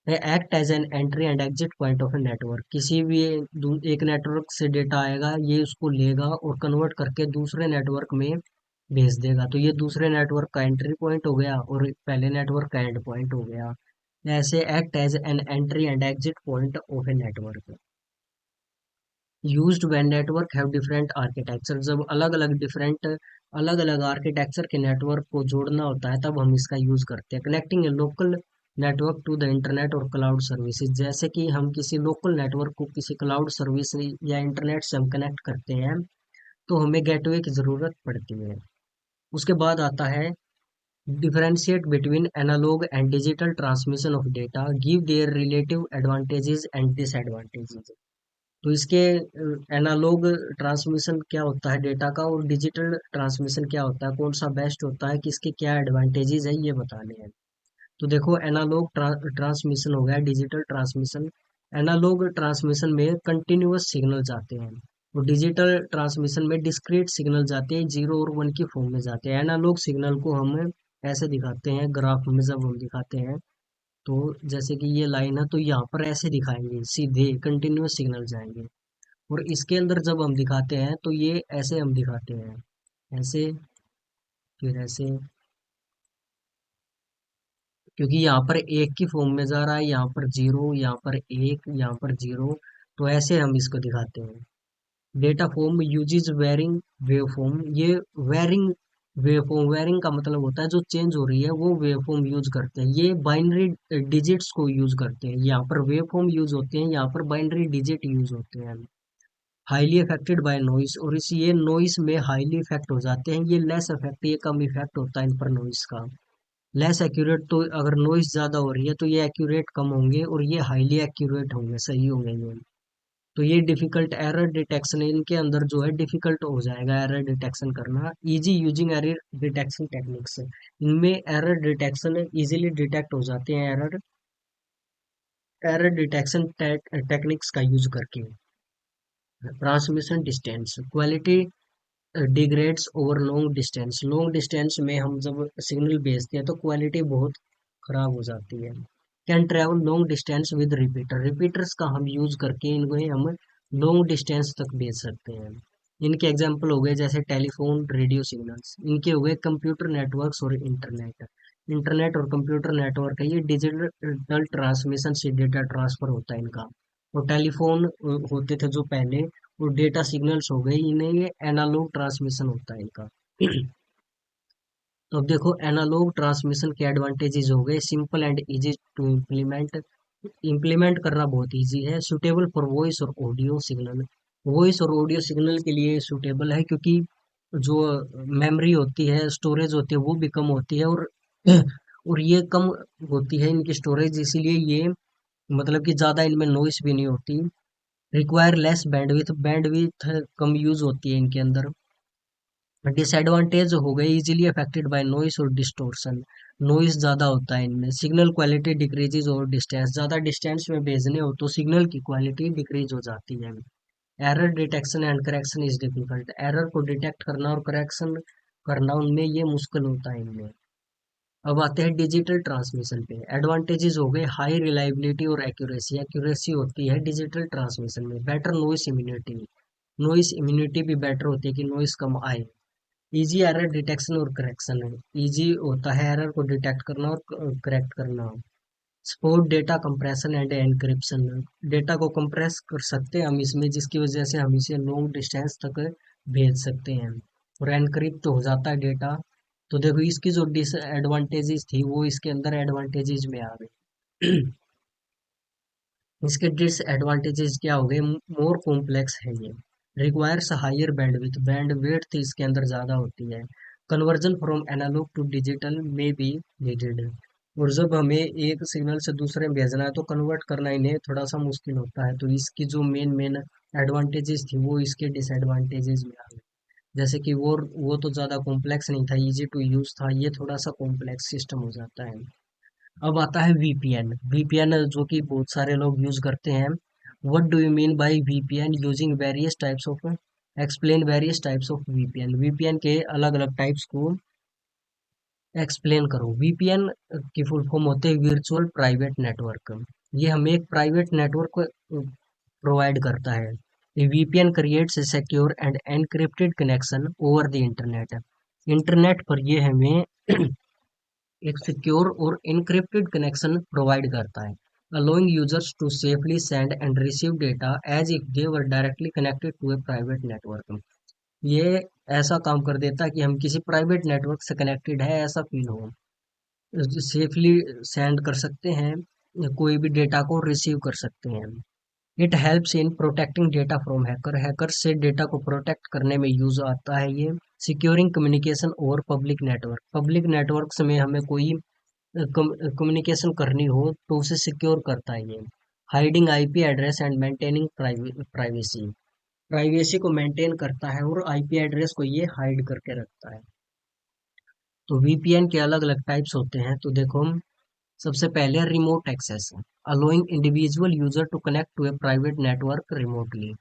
Act as an entry and exit point of a network, किसी भी एक नेटवर्क से डेटा आएगा ये उसको लेगा और कन्वर्ट करके दूसरे नेटवर्क में भेज देगा, तो ये दूसरे नेटवर्क का एंट्री पॉइंट हो गया और पहले नेटवर्क का एंड पॉइंट हो गया। ऐसे act as an entry and exit point of a network. Used when network have different architecture, जब अलग अलग आर्किटेक्चर के नेटवर्क को जोड़ना होता है तब हम इसका यूज करते हैं। Connecting a local network to the internet और क्लाउड सर्विसेज, जैसे कि हम किसी लोकल नेटवर्क को किसी क्लाउड सर्विस या इंटरनेट से हम कनेक्ट करते हैं तो हमें गेटवे की जरूरत पड़ती है। उसके बाद आता है differentiate between analogue and digital transmission of data, give their relative advantages and disadvantages. तो इसके एनालॉग ट्रांसमिशन क्या होता है डेटा का, और डिजिटल ट्रांसमिशन क्या होता है, कौन सा बेस्ट होता है, किसके क्या एडवांटेजेस है, ये बताने हैं। तो देखो, एनालॉग ट्रांसमिशन हो गया, डिजिटल ट्रांसमिशन। एनालॉग ट्रांसमिशन में कंटिन्यूअस सिग्नल जाते हैं, और डिजिटल ट्रांसमिशन में डिस्क्रीट सिग्नल जाते हैं, जीरो और वन की फॉर्म में जाते हैं। एनालॉग सिग्नल को हम ऐसे दिखाते हैं ग्राफ में, जब हम दिखाते हैं तो जैसे कि ये लाइन है, तो यहाँ पर ऐसे दिखाएंगे, सीधे कंटिन्यूअस सिग्नल जाएंगे। और इसके अंदर जब हम दिखाते हैं तो ये ऐसे हम दिखाते हैं, ऐसे, फिर ऐसे, क्योंकि यहाँ पर एक की फॉर्म में जा रहा है, यहाँ पर जीरो, यहाँ पर एक, यहाँ पर जीरो, तो ऐसे हम इसको दिखाते हैं। Data form uses varying wave form. ये वेरिंग वेव फॉर्म, वेरिंग का मतलब होता है जो चेंज हो रही है, वो वेव फॉर्म यूज करते हैं। ये बाइनरी डिजिट्स को यूज करते हैं, यहाँ पर वेव फॉर्म यूज होते हैं, यहाँ पर बाइनरी डिजिट यूज होते हैं। हाईली अफेक्टेड बाय नॉइस, और इस ये नॉइस में हाईली इफेक्ट हो जाते हैं। ये लेस इफेक्ट, ये कम इफेक्ट होता है इन पर नॉइस का। लेस एक्यूरेट, तो अगर नॉइस ज्यादा हो रही है तो ये एक्यूरेट कम होंगे, और ये हाईली एक्यूरेट होंगे, सही होंगे ये। तो ये डिफिकल्ट एरर डिटेक्शन, इनके अंदर जो है डिफिकल्ट हो जाएगा एरर डिटेक्शन करना। Easy using error detection techniques, इनमें एरर डिटेक्शन इजीली डिटेक्ट हो जाते हैं, एरर एरर डिटेक्शन टेक्निक्स का यूज करके। Transmission distance, quality degrades over long distance. Long distance में हम जब सिग्नल भेजते हैं तो क्वालिटी बहुत खराब हो जाती है। Can travel long distance with repeater, repeaters का हम यूज करके इनको हम लॉन्ग डिस्टेंस तक भेज सकते हैं। इनके एग्जांपल हो गए जैसे टेलीफोन, रेडियो सिग्नल्स। इनके हो गए कंप्यूटर नेटवर्क्स और इंटरनेट। इंटरनेट और कंप्यूटर नेटवर्क है, ये डिजिटल ट्रांसमिशन से डेटा ट्रांसफर होता है इनका। और टेलीफोन होते थे जो पहले, वो डेटा सिग्नल्स हो गए, इन्हें ये एनालॉग ट्रांसमिशन होता है इनका। तो अब देखो, एनालॉग ट्रांसमिशन के एडवांटेजेस हो गए, simple and easy to implement. Implement करना बहुत इजी है। सुटेबल फॉर वॉइस और ऑडियो सिग्नल, वॉइस और ऑडियो सिग्नल के लिए सुटेबल है, क्योंकि जो मेमोरी होती है, स्टोरेज होती है, वो भी कम होती है, और और ये कम होती है इनकी स्टोरेज, इसीलिए ये मतलब कि ज़्यादा इनमें नॉइस भी नहीं होती। रिक्वायर लेस बैंडविथ, बैंडविथ कम यूज होती है इनके अंदर। डिसएडवांटेज हो गए, इजीली अफेक्टेड बाय नॉइस और डिस्टोर्शन, नॉइस ज्यादा होता है इनमें। सिग्नल क्वालिटी डिक्रीजेज और डिस्टेंस, ज्यादा डिस्टेंस में भेजने हो तो सिग्नल की क्वालिटी डिक्रीज हो जाती है। Error detection and correction is difficult, error को डिटेक्ट करना और करेक्शन करना, उनमें ये मुश्किल होता है इनमें। अब आते हैं डिजिटल ट्रांसमिशन पे। एडवांटेजेस हो गए, हाई रिलायबिलिटी और एक्यूरेसी, एक्यूरेसी होती है डिजिटल ट्रांसमिशन में। Better noise immunity, noise immunity भी बेटर होती है कि नॉइस कम आए। इजी एरर डिटेक्शन और करेक्शन है, इजी होता है एरर को डिटेक्ट करना और करेक्ट करना। Support data compression end encryption, data को कंप्रेस कर सकते हैं हम इसमें, जिसकी वजह से हम इसे लॉन्ग डिस्टेंस तक भेज सकते हैं, और एनक्रिप्ट हो जाता है डेटा। तो देखो, इसकी जो डिसएडवांटेजेस थी वो इसके अंदर एडवांटेजेस में आ गई। इसके डिसएडवांटेजेस क्या हो गए, मोर कॉम्प्लेक्स है ये, रिक्वायर्स हायर बैंडविड्थ, बैंडविड्थ इसके अंदर ज़्यादा होती है। Conversion from analogue to digital में बी नीडेड, और जब हमें एक सिग्नल से दूसरे में भेजना है तो कन्वर्ट करना इन्हें थोड़ा सा मुश्किल होता है। तो इसकी जो मेन मेन एडवांटेजेस थी वो इसके डिसएडवांटेजेस में आ गए। जैसे कि वो तो ज़्यादा कॉम्प्लेक्स नहीं था, इजी टू यूज था, ये थोड़ा सा कॉम्प्लेक्स सिस्टम हो जाता है। अब आता है वीपीएन। वीपीएन जो कि बहुत सारे लोग यूज करते हैं। What do you mean bye VPN, using various types of, explain various types of VPN, VPN के अलग अलग टाइप्स को एक्सप्लेन करो। वीपीएन की फुल फॉर्म होते हैं वर्चुअल प्राइवेट नेटवर्क। ये हमें एक प्राइवेट नेटवर्क प्रोवाइड करता है। VPN creates a secure end encrypted connection over the internet, internet पर ये हमें एक सिक्योर और एन्क्रिप्टेड कनेक्शन प्रोवाइड करता है, allowing users to safely send and receive data as if they were directly connected to a private network। ये ऐसा काम कर देता है कि हम किसी प्राइवेट नेटवर्क से कनेक्टेड है ऐसा फील हो, सेफली सेंड कर सकते हैं, कोई भी डेटा को रिसीव कर सकते हैं। It helps in protecting data from hacker, hacker से डेटा को प्रोटेक्ट करने में यूज आता है ये। Securing communication over public network, public networks में हमें कोई कम्युनिकेशन करनी हो तो उसे सिक्योर करता है ये। Hiding IP address and maintaining privacy, privacy को मेंटेन करता है और आईपी एड्रेस को ये हाइड करके रखता है। तो वीपीएन के अलग अलग टाइप्स होते हैं, तो देखो सबसे पहले remote access, allowing individual user to connect to a private network remotely.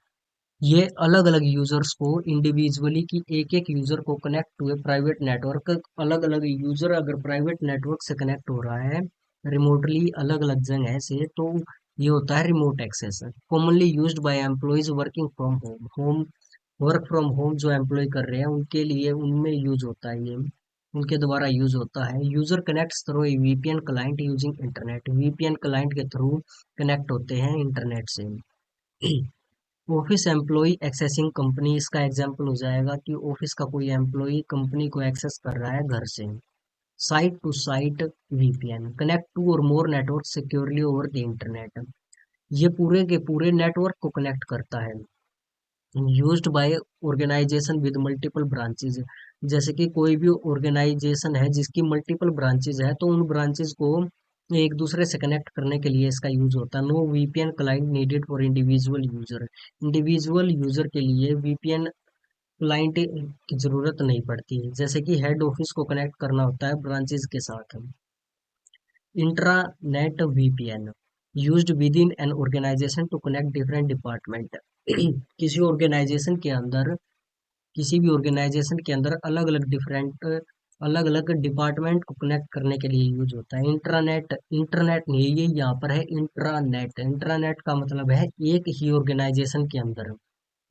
ये अलग अलग यूजर्स को इंडिविजुअली की एक एक यूजर को connect to a private network, अलग अलग यूजर अगर प्राइवेट नेटवर्क से कनेक्ट हो रहा है रिमोटली अलग अलग जगह से, तो ये होता है remote access. Commonly used by employees working from home, work from home जो एम्प्लॉय कर रहे हैं उनके लिए उनमें यूज होता है ये, उनके द्वारा यूज होता है। User connects through VPN client using internet, VPN client के थ्रू कनेक्ट होते हैं इंटरनेट से। ऑफिस एम्प्लॉय एक्सेसिंग कंपनी, इसका एग्जांपल हो जाएगा कि ऑफिस का कोई एम्प्लॉय कंपनी को एक्सेस कर रहा है घर से। Site to site VPN, connect two or more network securely over the internet, ये पूरे के पूरे नेटवर्क को कनेक्ट करता है। Used by organisation with multiple branches, जैसे कि कोई भी ऑर्गेनाइजेशन है जिसकी मल्टीपल ब्रांचेज है तो उन ब्रांचेज को एक दूसरे से कनेक्ट करने के लिए इसका यूज होता है। No VPN client needed for individual user, individual user के लिए वीपीएन क्लाइंट की जरूरत नहीं पड़ती है, जैसे कि हेड ऑफिस को कनेक्ट करना होता है ब्रांचेज के साथ। Intranet VPN, used within an organisation to connect different department, किसी ऑर्गेनाइजेशन के अंदर, किसी भी ऑर्गेनाइजेशन के अंदर अलग अलग डिफरेंट अलग अलग डिपार्टमेंट को कनेक्ट करने के लिए यूज होता है। इंटरनेट, इंटरनेट नहीं, ये यहाँ पर है इंट्रानेट, इंट्रानेट का मतलब है एक ही ऑर्गेनाइजेशन के अंदर,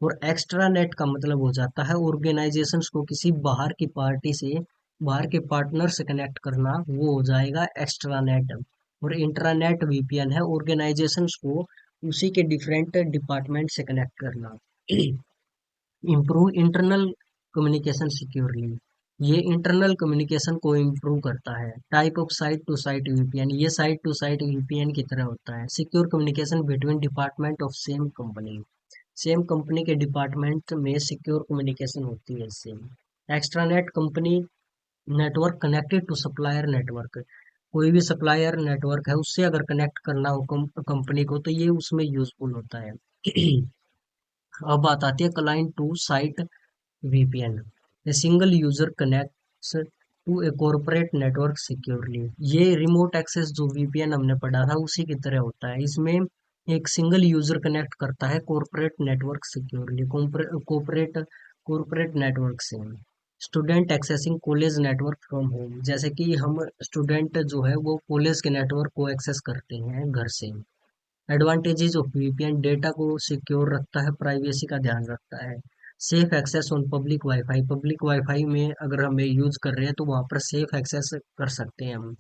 और एक्स्ट्रा नेट का मतलब हो जाता है ऑर्गेनाइजेशंस को किसी बाहर की पार्टी से, बाहर के पार्टनर से कनेक्ट करना, वो हो जाएगा एक्स्ट्रा नेट। और इंट्रानेट वीपीएन है ऑर्गेनाइजेशंस को उसी के डिफरेंट डिपार्टमेंट से कनेक्ट करना। इम्प्रूव इंटरनल कम्युनिकेशन सिक्योरली, ये इंटरनल कम्युनिकेशन को इम्प्रूव करता है। Type of site to site VPN, ये साइट टू साइट वीपीएन की तरह होता है। Secure communication between department of same company, same company के डिपार्टमेंट में सिक्योर कम्युनिकेशन होती है इससे। Extranet company network connected to supplier network, कोई भी सप्लायर नेटवर्क है उससे अगर कनेक्ट करना हो कंपनी को तो ये उसमें यूजफुल होता है। अब बात आती है client to site VPN, a single user connects to a corporate network securely, ये रिमोट एक्सेस जो वीपीएन हमने पढ़ा था उसी की तरह होता है। इसमें एक सिंगल यूजर कनेक्ट करता है corporate network securely, corporate corporate network से। Student accessing college network from home, जैसे कि हम स्टूडेंट जो है वो कॉलेज के नेटवर्क को एक्सेस करते हैं घर से। एडवांटेजेस ऑफ वीपीएन, डेटा को सिक्योर रखता है, प्राइवेसी का ध्यान रखता है। Safe access on public WiFi, public WiFi में अगर हम यूज कर रहे हैं तो वहां पर सेफ एक्सेस कर सकते हैं हम।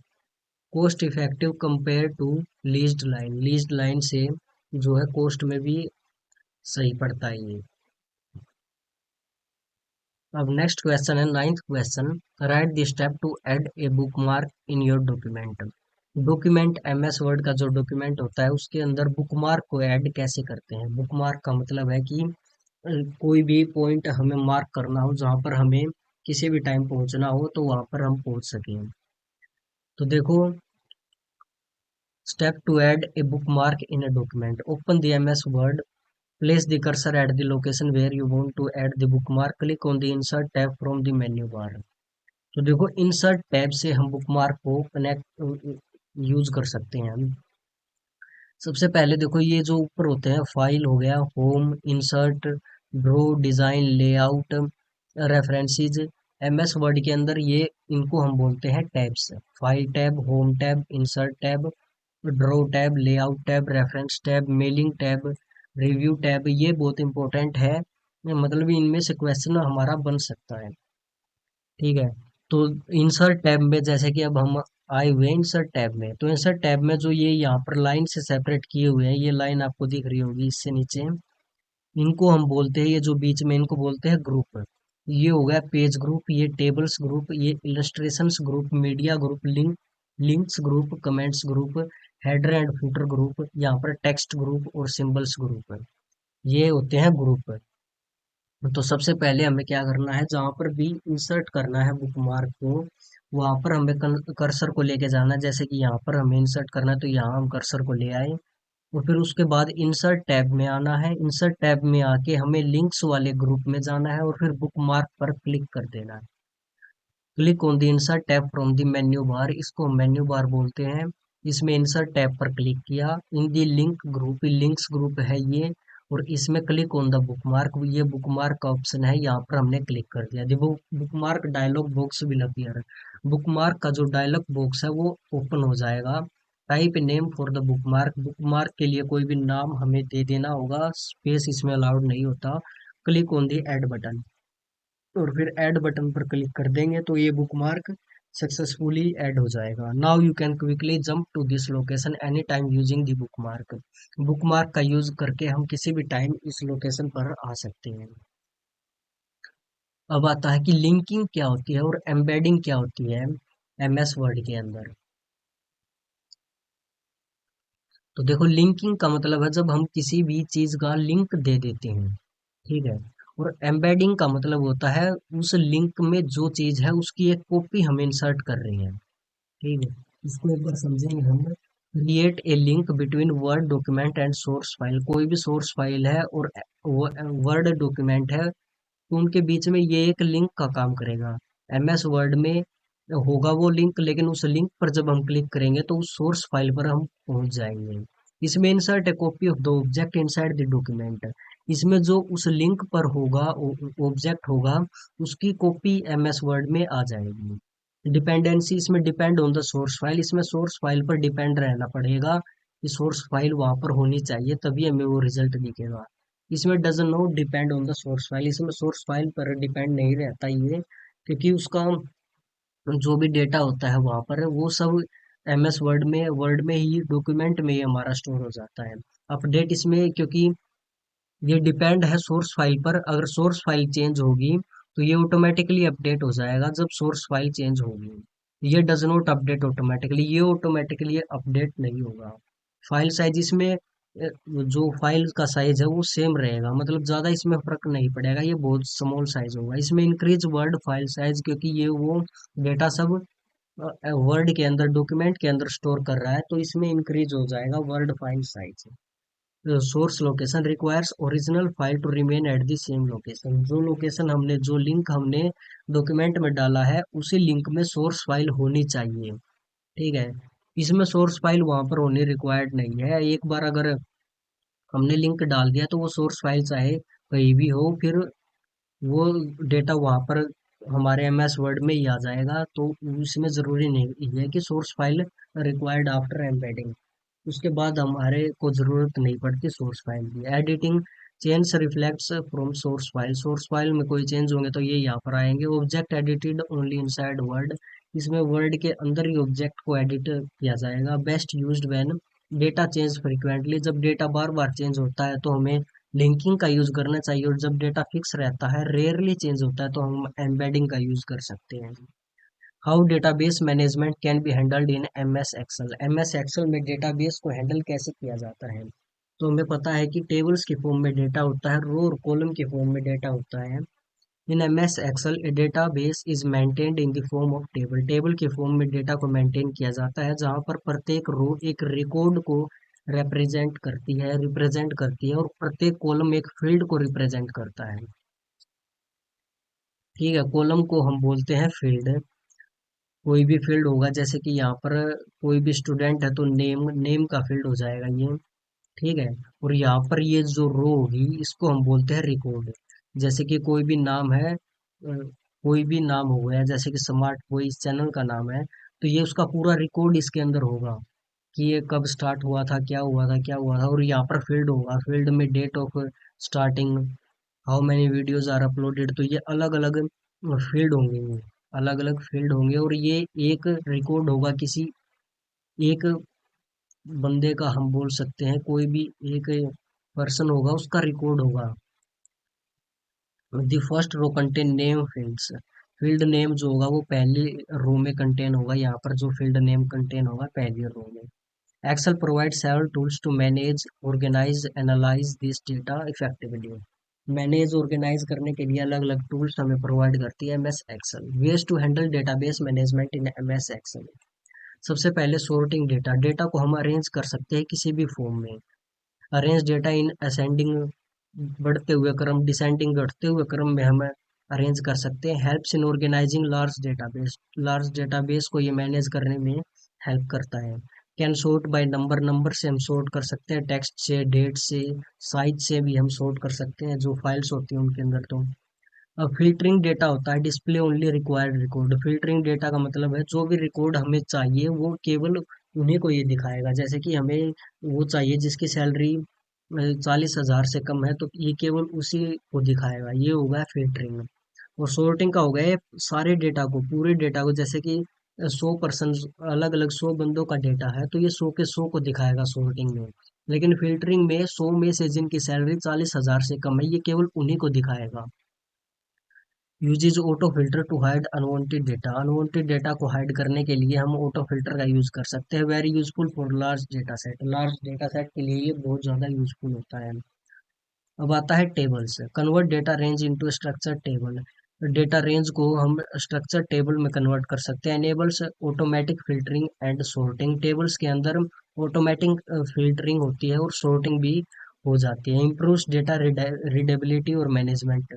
Cost effective compare to leased line, leased line से जो है कॉस्ट में भी सही पड़ता है ये। अब नेक्स्ट क्वेश्चन है, ninth question, write the step to add a bookmark in your document. Document MS Word का जो डॉक्यूमेंट होता है उसके अंदर बुकमार्क को ऐड कैसे करते हैं। बुकमार्क का मतलब है कि कोई भी पॉइंट हमें मार्क करना हो जहाँ पर हमें किसी भी टाइम पहुंचना हो तो वहां पर हम पहुंच सकें। तो देखो, step to add a bookmark in a document, open the MS Word, place the cursor at the location where you want to add the bookmark, click on the insert tab from the menu bar। तो देखो insert tab से हम bookmark को connect use कर सकते हैं हम। सबसे पहले देखो ये जो ऊपर होते हैं, फाइल हो गया, home, insert, draw, design, layout, references, MS Word के अंदर ये इनको हम बोलते हैं tabs. File tab, home tab, insert tab, draw tab, layout tab, reference tab, mailing tab, review tab, ये बहुत इंपॉर्टेंट है, मतलब इनमें से क्वेश्चन हमारा बन सकता है। ठीक है, तो इंसर्ट टैब में जैसे कि अब हम आए हुए हैं इंसर्ट टैब में, तो इंसर्ट टैब में जो ये यहाँ पर लाइन से सेपरेट किए हुए हैं, ये लाइन आपको दिख रही होगी इससे नीचे, इनको हम बोलते हैं, ये जो बीच में इनको बोलते हैं ग्रुप। ये हो गया पेज ग्रुप, ये टेबल्स ग्रुप, ये illustrations group, media group, links group, comments group, header and footer group, यहाँ पर टेक्स्ट ग्रुप और सिंबल्स ग्रुप, ये होते हैं ग्रुप। तो सबसे पहले हमें क्या करना है, जहाँ पर भी इंसर्ट करना है बुकमार्क को वहां पर हमें कर्सर को लेके जाना है। जैसे कि यहाँ पर हमें इंसर्ट करना है तो यहाँ हम कर्सर को ले आए, और फिर उसके बाद इंसर्ट टैब में आना है। इंसर्ट टैब में आके हमें लिंक्स वाले ग्रुप में जाना है और फिर बुकमार्क पर क्लिक कर देना है। Click on the insert tab from the menu bar, इसको मेन्यू बार बोलते हैं। इसमें इंसर्ट टैब पर क्लिक किया। In the link group, links group है ये, और इसमें क्लिक ऑन द बुकमार्क, ये बुकमार्क का ऑप्शन है, यहाँ पर हमने क्लिक कर दिया। देखो bookmark dialog box will appear, bookmark का जो डायलॉग बॉक्स है वो ओपन हो जाएगा। Type name for the bookmark, bookmark के लिए कोई भी नाम हमें दे देना होगा, स्पेस इसमें अलाउड नहीं होता। Click on the add button, और फिर ऐड बटन पर क्लिक कर देंगे तो ये बुकमार्क सक्सेसफुली ऐड हो जाएगा। Now you can quickly jump to this location any time using the bookmark, bookmark का यूज करके हम किसी भी टाइम इस लोकेशन पर आ सकते हैं। अब आता है कि लिंकिंग क्या होती है और एम्बेडिंग क्या होती है एमएस वर्ड के अंदर। तो देखो लिंकिंग का मतलब है जब हम किसी भी चीज का लिंक दे देते हैं, ठीक है। और एम्बेडिंग का मतलब होता है उस लिंक में जो चीज है उसकी एक कॉपी हम इंसर्ट कर रहे हैं, ठीक है। इसको एक बार समझेंगे हम। Create a link between word document and source file, कोई भी सोर्स फाइल है और वर्ड डॉक्यूमेंट है, तो उनके बीच में ये एक लिंक का काम करेगा। एमएस वर्ड में होगा वो लिंक, लेकिन उस लिंक पर जब हम क्लिक करेंगे तो उस सोर्स फाइल पर हम पहुंच जाएंगे। इसमें insert A copy of the object inside the document, इसमें जो उस लिंक पर होगा ऑब्जेक्ट होगा उसकी कॉपी एमएस वर्ड में आ जाएगी। डिपेंडेंसी, इसमें depend on the source file, इसमें सोर्स फाइल पर डिपेंड रहना पड़ेगा कि सोर्स फाइल वहां पर होनी चाहिए तभी हमें वो रिजल्ट दिखेगा। इसमें does not depend on the source file, इसमें सोर्स फाइल पर डिपेंड नहीं रहता ये, क्योंकि उसका जो भी डेटा होता है वहां पर वो सब एमएस वर्ड में ही डॉक्यूमेंट में ही हमारा स्टोर हो जाता है। अपडेट इसमें, क्योंकि ये डिपेंड है सोर्स फाइल पर, अगर सोर्स फाइल चेंज होगी तो ये ऑटोमेटिकली अपडेट हो जाएगा जब सोर्स फाइल चेंज होगी। ये डज नॉट अपडेट ऑटोमेटिकली, ये ऑटोमेटिकली अपडेट नहीं होगा। फाइल साइज इसमें जो फाइल का साइज है वो सेम रहेगा, मतलब ज्यादा इसमें फर्क नहीं पड़ेगा, ये बहुत स्मॉल साइज होगा। इसमें इंक्रीज वर्ड फाइल साइज, क्योंकि ये वो डेटा सब वर्ड के अंदर डॉक्यूमेंट के अंदर स्टोर कर रहा है, तो इसमें इंक्रीज हो जाएगा Word file size. Source location requires original file to remain at the same location, जो लोकेशन हमने, जो लिंक हमने डॉक्यूमेंट में डाला है उसी लिंक में सोर्स फाइल होनी चाहिए, ठीक है। इसमें सोर्स फाइल वहां पर होनी रिक्वायर्ड नहीं है, एक बार अगर हमने लिंक डाल दिया तो वो सोर्स फाइल चाहे कहीं भी हो, फिर वो डेटा वहां पर हमारे एमएस वर्ड में ही आ जाएगा, तो इसमें जरूरी नहीं है कि source file required after embedding, उसके बाद हमारे को जरूरत नहीं पड़ती सोर्स फाइल की। Editing change reflects from source file, source file में कोई चेंज होंगे तो ये यहाँ पर आएंगे। Object edited only inside word, इसमें वर्ड के अंदर ही ऑब्जेक्ट को एडिट किया जाएगा। Best used when data change frequently, जब डेटा बार बार चेंज होता है तो हमें लिंकिंग का यूज करना चाहिए, और जब डेटा फिक्स रहता है, रेयरली चेंज होता है, तो हम एम्बेडिंग का यूज कर सकते हैं। How database management can be handled in MS Excel, MS Excel में डेटाबेस को हैंडल कैसे किया जाता है। तो हमें पता है कि टेबल्स की फॉर्म में डेटा होता है, रो और कॉलम की फॉर्म में डेटा होता है। In MS Excel a database is maintained in the form of table, table की फॉर्म में डेटा को मेंटेन किया जाता है, जहां पर प्रत्येक रो एक रिकॉर्ड को रिप्रेजेंट करती है, और प्रत्येक कॉलम एक फील्ड को रिप्रेजेंट करता है, ठीक है। कॉलम को हम बोलते हैं फील्ड, कोई भी फील्ड होगा, जैसे कि यहाँ पर कोई भी स्टूडेंट है तो नेम, नेम का फील्ड हो जाएगा ये, ठीक है। और यहाँ पर ये जो रो होगी इसको हम बोलते हैं रिकॉर्ड, जैसे कि कोई भी नाम है, कोई भी नाम हो गया, जैसे कि स्मार्ट कोई इस चैनल का नाम है, तो ये उसका पूरा रिकॉर्ड इसके अंदर होगा कि ये कब स्टार्ट हुआ था, क्या हुआ था, क्या हुआ था। और यहाँ पर फील्ड होगा, फील्ड में date of starting, how many videos are uploaded, तो ये अलग अलग फील्ड होंगे, ये अलग अलग फील्ड होंगे, और ये एक रिकॉर्ड होगा किसी एक बंदे का, हम बोल सकते हैं कोई भी एक पर्सन होगा उसका रिकॉर्ड होगा। The first row contain name fields, field name जो होगा वो पहली रो में कंटेन होगा, यहाँ पर जो फील्ड नेम कंटेन होगा पहली रो में। Excel provide several tools to manage organise analyse this data effectively, manage organise करने के लिए अलग अलग टूल्स हमें प्रोवाइड करती है MS Excel. Ways to handle database management in MS Excel, सबसे पहले सॉर्टिंग डेटा, डेटा को हम अरेंज कर सकते हैं किसी भी फॉर्म में, अरेंज डेटा इन असेंडिंग बढ़ते हुए क्रम, डिसेंडिंग घटते हुए क्रम में हम अरेंज कर सकते हैं। Helps in organising large database को ये मैनेज करने में हेल्प करता है। Can sort by number, number से हम सॉर्ट कर सकते हैं, टेक्स्ट से, डेट से, साइज से भी हम सॉर्ट कर सकते हैं जो फाइल्स होती हैं उनके अंदर। तो अब फिल्टरिंग डेटा होता है, display only required record. Filtering data का मतलब है जो भी रिकॉर्ड हमें चाहिए वो केवल उन्हीं को ये दिखाएगा। जैसे कि हमें वो चाहिए जिसकी सैलरी 40,000 से कम है, तो ये केवल उसी को दिखाएगा, ये होगा फिल्टरिंग। और सॉर्टिंग का हो गया, ये सारे डेटा को, पूरे डेटा को, जैसे कि 100 पर्सन, अलग अलग 100 बंदों का डेटा है तो ये 100 के 100 को दिखाएगा सॉर्टिंग में। लेकिन फिल्टरिंग में 100 में से जिनकी सैलरी 40,000 से कम है, ये केवल उन्हीं को दिखाएगा। Uses auto filter to hide unwanted data. Unwanted data को हाइड करने के लिए हम ऑटो फिल्टर का यूज कर सकते हैं। Very useful for large data set. Large data set के लिए ये बहुत ज्यादा यूजफुल होता है। अब आता है tables. Convert data range into structure table. Data range को हम स्ट्रक्चर टेबल में कन्वर्ट कर सकते हैं। Enables automatic filtering and sorting. Tables के अंदर ऑटोमेटिक फिल्टरिंग होती है और सॉर्टिंग भी हो जाती है। इम्प्रूव्स डेटा रीडेबिलिटी और मैनेजमेंट।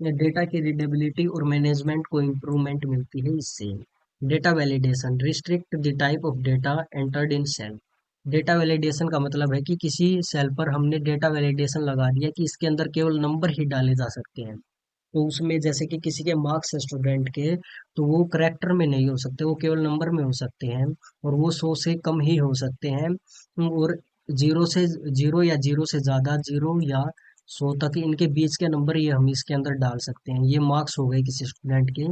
डेटा की रीडेबिलिटी और मैनेजमेंट को इम्प्रूवमेंट मिलती है इससे। Data validation, restrict the type of data entered in cell. Data validation का मतलब है कि किसी सेल पर हमने डेटा वैलिडेशन लगा दिया कि इसके अंदर केवल नंबर ही डाले जा सकते हैं। तो उसमें जैसे कि किसी के मार्क्स है स्टूडेंट के, तो वो करेक्टर में नहीं हो सकते, वो केवल नंबर में हो सकते हैं। और वो 100 से कम ही हो सकते हैं। और जीरो से जीरो या जीरो से ज्यादा, 0 या 100 तक इनके बीच के नंबर ये हम इसके अंदर डाल सकते हैं। ये मार्क्स हो गए किसी स्टूडेंट के।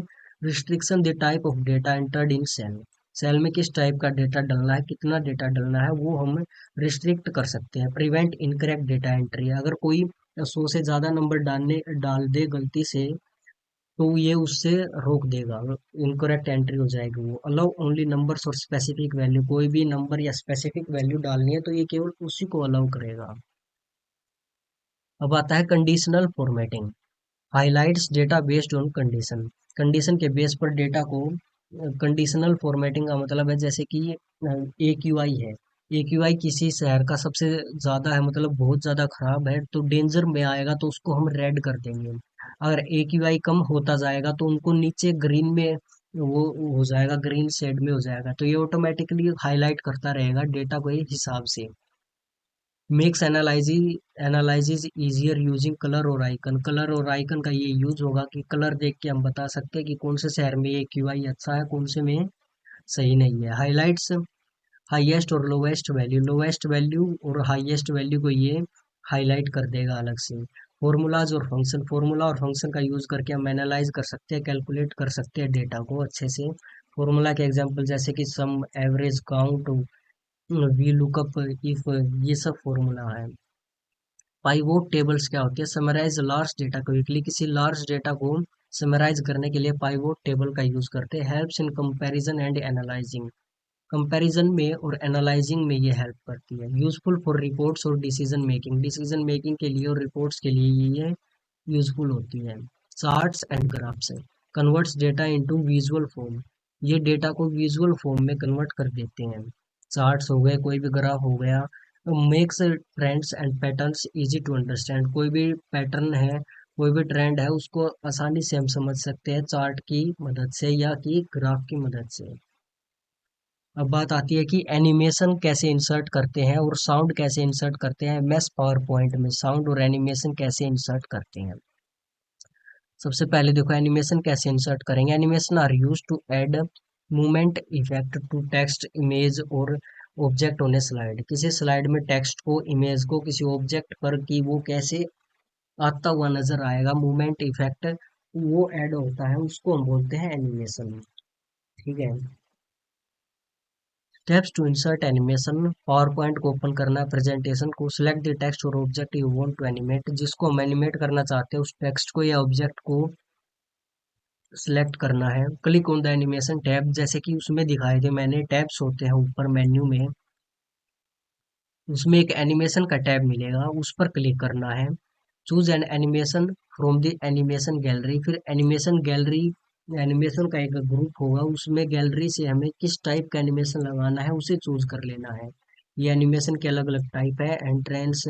Restriction the type of data entered in cell. Cell में किस टाइप का डेटा डलना है, कितना डेटा डलना है, वो हम रिस्ट्रिक्ट कर सकते हैं। Prevent incorrect data entry. अगर कोई 100 से ज्यादा नंबर डाल दे गलती से, तो ये उससे रोक देगा, इनकरेक्ट एंट्री हो जाएगी वो। अलाउ ओनली नंबर्स और स्पेसिफिक वैल्यू। कोई भी नंबर या स्पेसिफिक वैल्यू डालनी है तो ये केवल उसी को अलाउ करेगा। अब आता है conditional formatting. Highlights data based on condition. Condition के बेस पर डेटा को, कंडीशनल फॉर्मेटिंग का मतलब है जैसे कि ए क्यू आई है। ए क्यू आई किसी शहर का सबसे ज्यादा है, मतलब बहुत ज्यादा खराब है, तो डेंजर में आएगा तो उसको हम रेड कर देंगे। अगर ए क्यू आई कम होता जाएगा तो उनको नीचे ग्रीन में, वो हो जाएगा, ग्रीन शेड में हो जाएगा। तो ये ऑटोमेटिकली हाईलाइट करता रहेगा डेटा को एक हिसाब से। Makes analysis easier using colour और आइकन। कलर और आइकन का ये यूज होगा कि कलर देख के हम बता सकते हैं कि कौन से शहर में ये क्यूआई अच्छा है, कौन से में सही नहीं है। हाइलाइट्स हाईएस्ट और लोवेस्ट वैल्यू। लोवेस्ट वैल्यू और हाईएस्ट वैल्यू को ये हाईलाइट कर देगा अलग से। फॉर्मूलाज और फंक्शन। फॉर्मूला और फंक्शन का यूज करके हम एनालाइज कर सकते हैं, कैलकुलेट कर सकते हैं डेटा को अच्छे से। फॉर्मूला के एग्जांपल जैसे कि sum, average, count, V lookup, if, ये सब फॉर्मूला है। पाइवोट टेबल्स क्या होती है? Summarise large data quickly. किसी लार्ज डेटा को समराइज करने के लिए पाइवोट टेबल का यूज करते हैं। Helps in comparison and analysing. Comparison में और एनालाइजिंग में ये हेल्प करती है। यूजफुल फॉर रिपोर्ट्स और डिसीजन मेकिंग। डिसीजन मेकिंग के लिए और रिपोर्ट्स के लिए ये यूजफुल होती है। Charts and graphs converts data into visual form. ये डेटा को विजुअल फॉर्म में कन्वर्ट कर देते हैं। चार्ट्स हो गए, कोई भी ग्राफ हो गया। Makes trends and patterns easy to understand. कोई भी पैटर्न है, कोई भी ट्रेंड है, उसको आसानी से हम समझ सकते हैं चार्ट की मदद से या कि ग्राफ की मदद से। अब बात आती है कि एनिमेशन कैसे इंसर्ट करते हैं और साउंड कैसे इंसर्ट करते हैं। एमएस पावर पॉइंट में साउंड और एनिमेशन कैसे इंसर्ट करते हैं। सबसे पहले देखो एनिमेशन कैसे इंसर्ट करेंगे। Animation are use to add movement effect to text, image और ऑब्जेक्ट ऑन ए स्लाइड। किसी स्लाइड में टेक्स्ट को, इमेज को, किसी ऑब्जेक्ट पर कि वो कैसे आता हुआ नजर आएगा, मूवमेंट इफेक्ट वो ऐड होता है, उसको हम बोलते हैं एनिमेशन। ठीक है। Steps to insert animation. PowerPoint को ओपन करना है, प्रेजेंटेशन को, सिलेक्ट द टेक्स्ट और object you want to animate. जिसको हम एनिमेट करना चाहते हैं उस टेक्स्ट को या ऑब्जेक्ट को सिलेक्ट करना है। Click on the animation tab. जैसे कि उसमें दिखाए थे मैंने, टैब्स होते हैं ऊपर मेन्यू में, उसमें एक एनिमेशन का टैब मिलेगा, उस पर क्लिक करना है। Choose an animation from the animation gallery. फिर एनिमेशन गैलरी, एनिमेशन का एक ग्रुप होगा, उसमें गैलरी से हमें किस टाइप का एनिमेशन लगाना है उसे चूज कर लेना है। ये एनिमेशन के अलग अलग टाइप है। Entrance,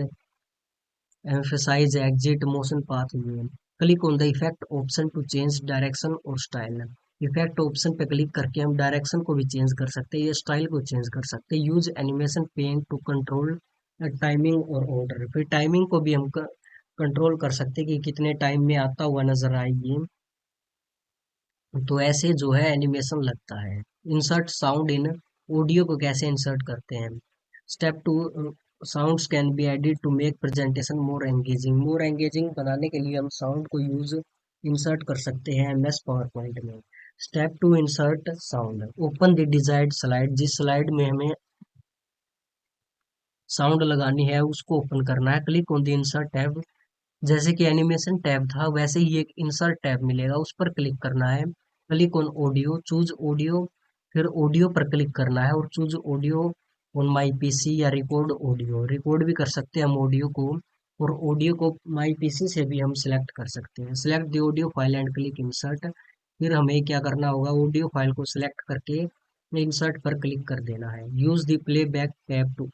emphasize exit motion path view. Click on the effect option to change direction or style. Effect option पे क्लिक करके हम डायरेक्शन को भी चेंज कर सकते हैं या स्टाइल को चेंज कर सकते हैं। Use animation pane to control timing और ऑर्डर। फिर टाइमिंग को भी हम कंट्रोल कर सकते हैं कि कितने टाइम में आता हुआ नजर आएगी। तो ऐसे जो है एनिमेशन लगता है। इंसर्ट साउंड इन ऑडियो को कैसे इंसर्ट करते हैं। Step two, sounds can be added to make presentation more engaging. More engaging बनाने के लिए हम साउंड को यूज इंसर्ट कर सकते हैं एमएस पावर पॉइंट में। Step two, insert sound. Open the desired slide. जिस स्लाइड में हमें साउंड लगानी है उसको ओपन करना है। Click on the insert tab. जैसे कि एनिमेशन टैब था वैसे ही एक इंसर्ट टैब मिलेगा, उस पर क्लिक करना है। Click on audio, choose audio. फिर ऑडियो पर क्लिक करना है और choose audio on my PC या रिकॉर्ड ऑडियो। रिकॉर्ड भी कर सकते हैं हम ऑडियो को, और ऑडियो को माई पीसी से भी हम सिलेक्ट कर सकते हैं। Select the audio file and click insert. फिर हमें क्या करना होगा, ऑडियो फाइल को सिलेक्ट करके इंसर्ट पर क्लिक कर देना है। Use the playback tab to.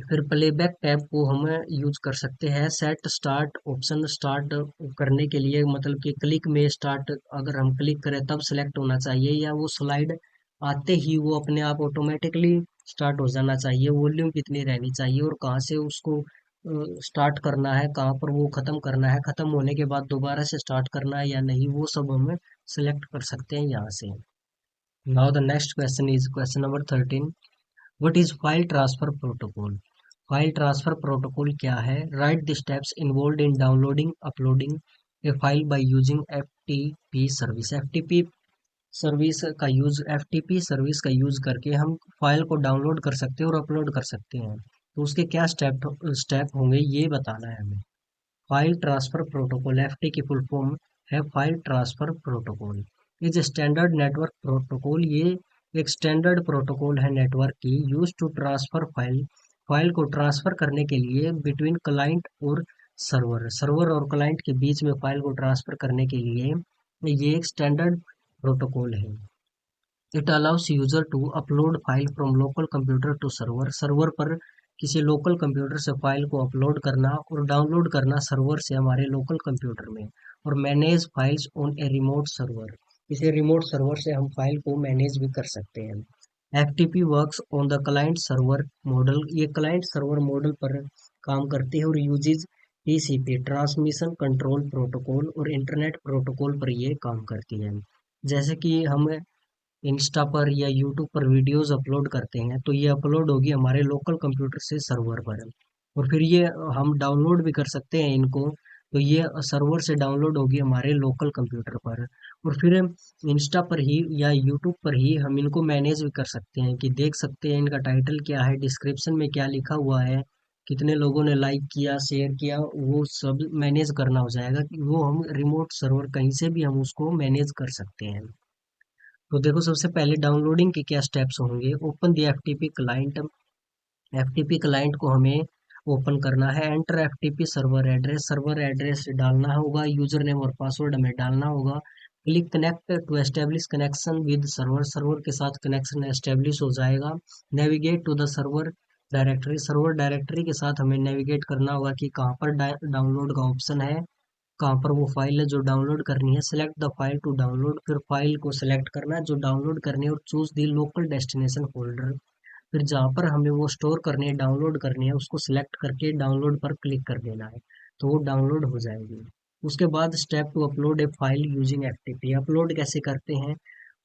फिर प्लेबैक टैब को हम यूज कर सकते हैं। Set start option. स्टार्ट करने के लिए मतलब कि क्लिक में स्टार्ट अगर हम क्लिक करें तब सेलेक्ट होना चाहिए, या वो स्लाइड आते ही वो अपने आप ऑटोमेटिकली स्टार्ट हो जाना चाहिए। वॉल्यूम कितनी रहनी चाहिए और कहाँ से उसको स्टार्ट करना है, कहाँ पर वो खत्म करना है, खत्म होने के बाद दोबारा से स्टार्ट करना है या नहीं, वो सब हम सेलेक्ट कर सकते हैं यहाँ से। Now the next question is question number 13। What is file transfer protocol. File transfer protocol क्या है। Right the steps involve in downloading uploading A file by using FTP service. FTP service का use करके हम file को download कर सकते हैं और अपलोड कर सकते हैं। तो उसके क्या स्टेप होंगे ये बताना है हमें। फाइल ट्रांसफर प्रोटोकॉल, एफटी की फुल फॉर्म है file transfer protocol. Is standard network protocol. ये एक स्टैंडर्ड प्रोटोकॉल है नेटवर्क की। Use to transfer file. File को ट्रांसफर करने के लिए बिटवीन क्लाइंट और सर्वर और क्लाइंट के बीच में फाइल को ट्रांसफर करने के लिए ये एक स्टैंडर्ड प्रोटोकॉल है। It allows user to upload file from local computer to server. Server पर किसी लोकल कंप्यूटर से फाइल को अपलोड करना और डाउनलोड करना सर्वर से हमारे लोकल कंप्यूटर में। और manage files on a remote server. किसी रिमोट सर्वर से हम फाइल को मैनेज भी कर सकते हैं। FTP works on the client server model. ये क्लाइंट सर्वर मॉडल पर काम करती है और uses TCP transmission control protocol और इंटरनेट प्रोटोकॉल पर ये काम करती है। जैसे कि हम इंस्टा पर या यूट्यूब पर वीडियोस अपलोड करते हैं तो ये अपलोड होगी हमारे लोकल कंप्यूटर से सर्वर पर, और फिर ये हम डाउनलोड भी कर सकते हैं इनको। तो ये सर्वर से डाउनलोड होगी हमारे लोकल कंप्यूटर पर, और फिर इंस्टा पर ही या यूट्यूब पर ही हम इनको मैनेज भी कर सकते हैं कि देख सकते हैं इनका टाइटल क्या है, डिस्क्रिप्शन में क्या लिखा हुआ है, कितने लोगों ने लाइक किया शेयर किया, वो सब मैनेज करना हो जाएगा कि वो हम रिमोट सर्वर कहीं से भी हम उसको मैनेज कर सकते हैं। तो देखो सबसे पहले डाउनलोडिंग के क्या स्टेप्स होंगे। Open the FTP client. FTP client को हमें ओपन करना है। Enter FTP server address. Server address डालना होगा, यूजर नेम और पासवर्ड हमें डालना होगा। Click connect to establish connection with server. Server के साथ कनेक्शन एस्टेब्लिश हो जाएगा। Navigate to the server directory. Server directory के साथ हमें नेविगेट करना होगा कि कहाँ पर डाउनलोड का ऑप्शन है, कहाँ पर वो फाइल है जो डाउनलोड करनी है। Select the file to download. फिर फाइल को सिलेक्ट करना है जो डाउनलोड करनी है और choose the local destination folder. फिर जहाँ पर हमें वो स्टोर करनी है डाउनलोड करनी है उसको सिलेक्ट करके डाउनलोड पर क्लिक कर देना है, तो वो डाउनलोड हो जाएगी। उसके बाद step two upload a file using FTP. Upload कैसे करते हैं।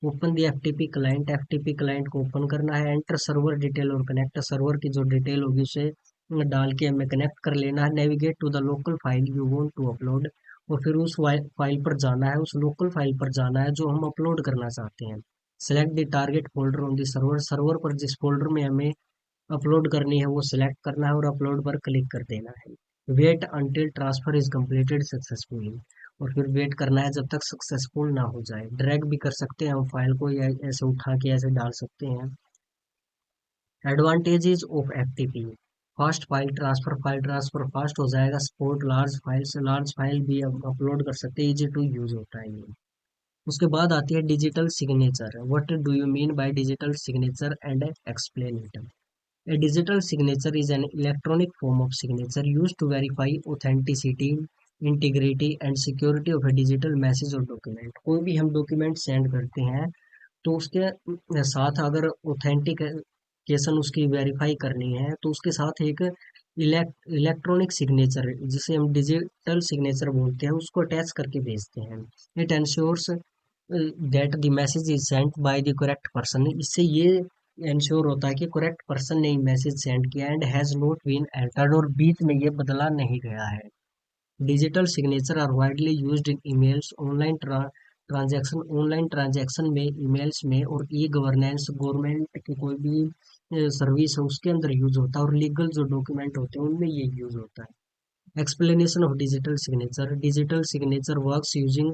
Open the FTP client. FTP client को ओपन करना है। एंटर सर्वर डिटेल और कनेक्ट। सर्वर की जो डिटेल होगी उसे डाल के हमें कनेक्ट कर लेना है। Navigate to the local file you want to upload. और फिर उस फाइल पर जाना है, उस लोकल फाइल पर जाना है जो हम अपलोड करना चाहते हैं। Select the target folder on the server. Server पर जिस फोल्डर में हमें अपलोड करनी है वो सिलेक्ट करना है और अपलोड पर क्लिक कर देना है। Wait until transfer is completed successfully. और फिर वेट करना है जब तक सक्सेसफुल ना हो जाए। ड्रैग भी कर सकते हैं हम फाइल को, या ऐसे उठा के ऐसे डाल सकते हैं। Advantages of FTP. Fast file transfer fast हो जाएगा। Support large files, large file भी हम अपलोड कर सकते हैं, इजी टू यूज होता है ये। उसके बाद आती है digital signature. What do you mean by digital signature and explain it. A digital signature is an electronic form of signature used to verify authenticity, integrity and security of a digital message और document. कोई भी हम document send करते हैं तो उसके साथ अगर ऑथेंटिकेशन उसकी वेरीफाई करनी है तो उसके साथ एक इलेक्ट्रॉनिक सिग्नेचर जिसे हम डिजिटल सिग्नेचर बोलते हैं उसको अटैच करके भेजते हैं। It ensures that the message is sent by the correct person. इससे ये इंश्योर होता है कि करेक्ट पर्सन ने मैसेज सेंड किया and has not been entered और बीच में ये बदला नहीं गया है। Digital signature are widely used in emails, online transaction में, ईमेल्स में और ई गवर्नेंस गवर्नमेंट की कोई भी सर्विस है उसके अंदर यूज होता है और लीगल जो डॉक्यूमेंट होते हैं उनमें ये यूज होता है। Explanation of digital signature. Digital signature works using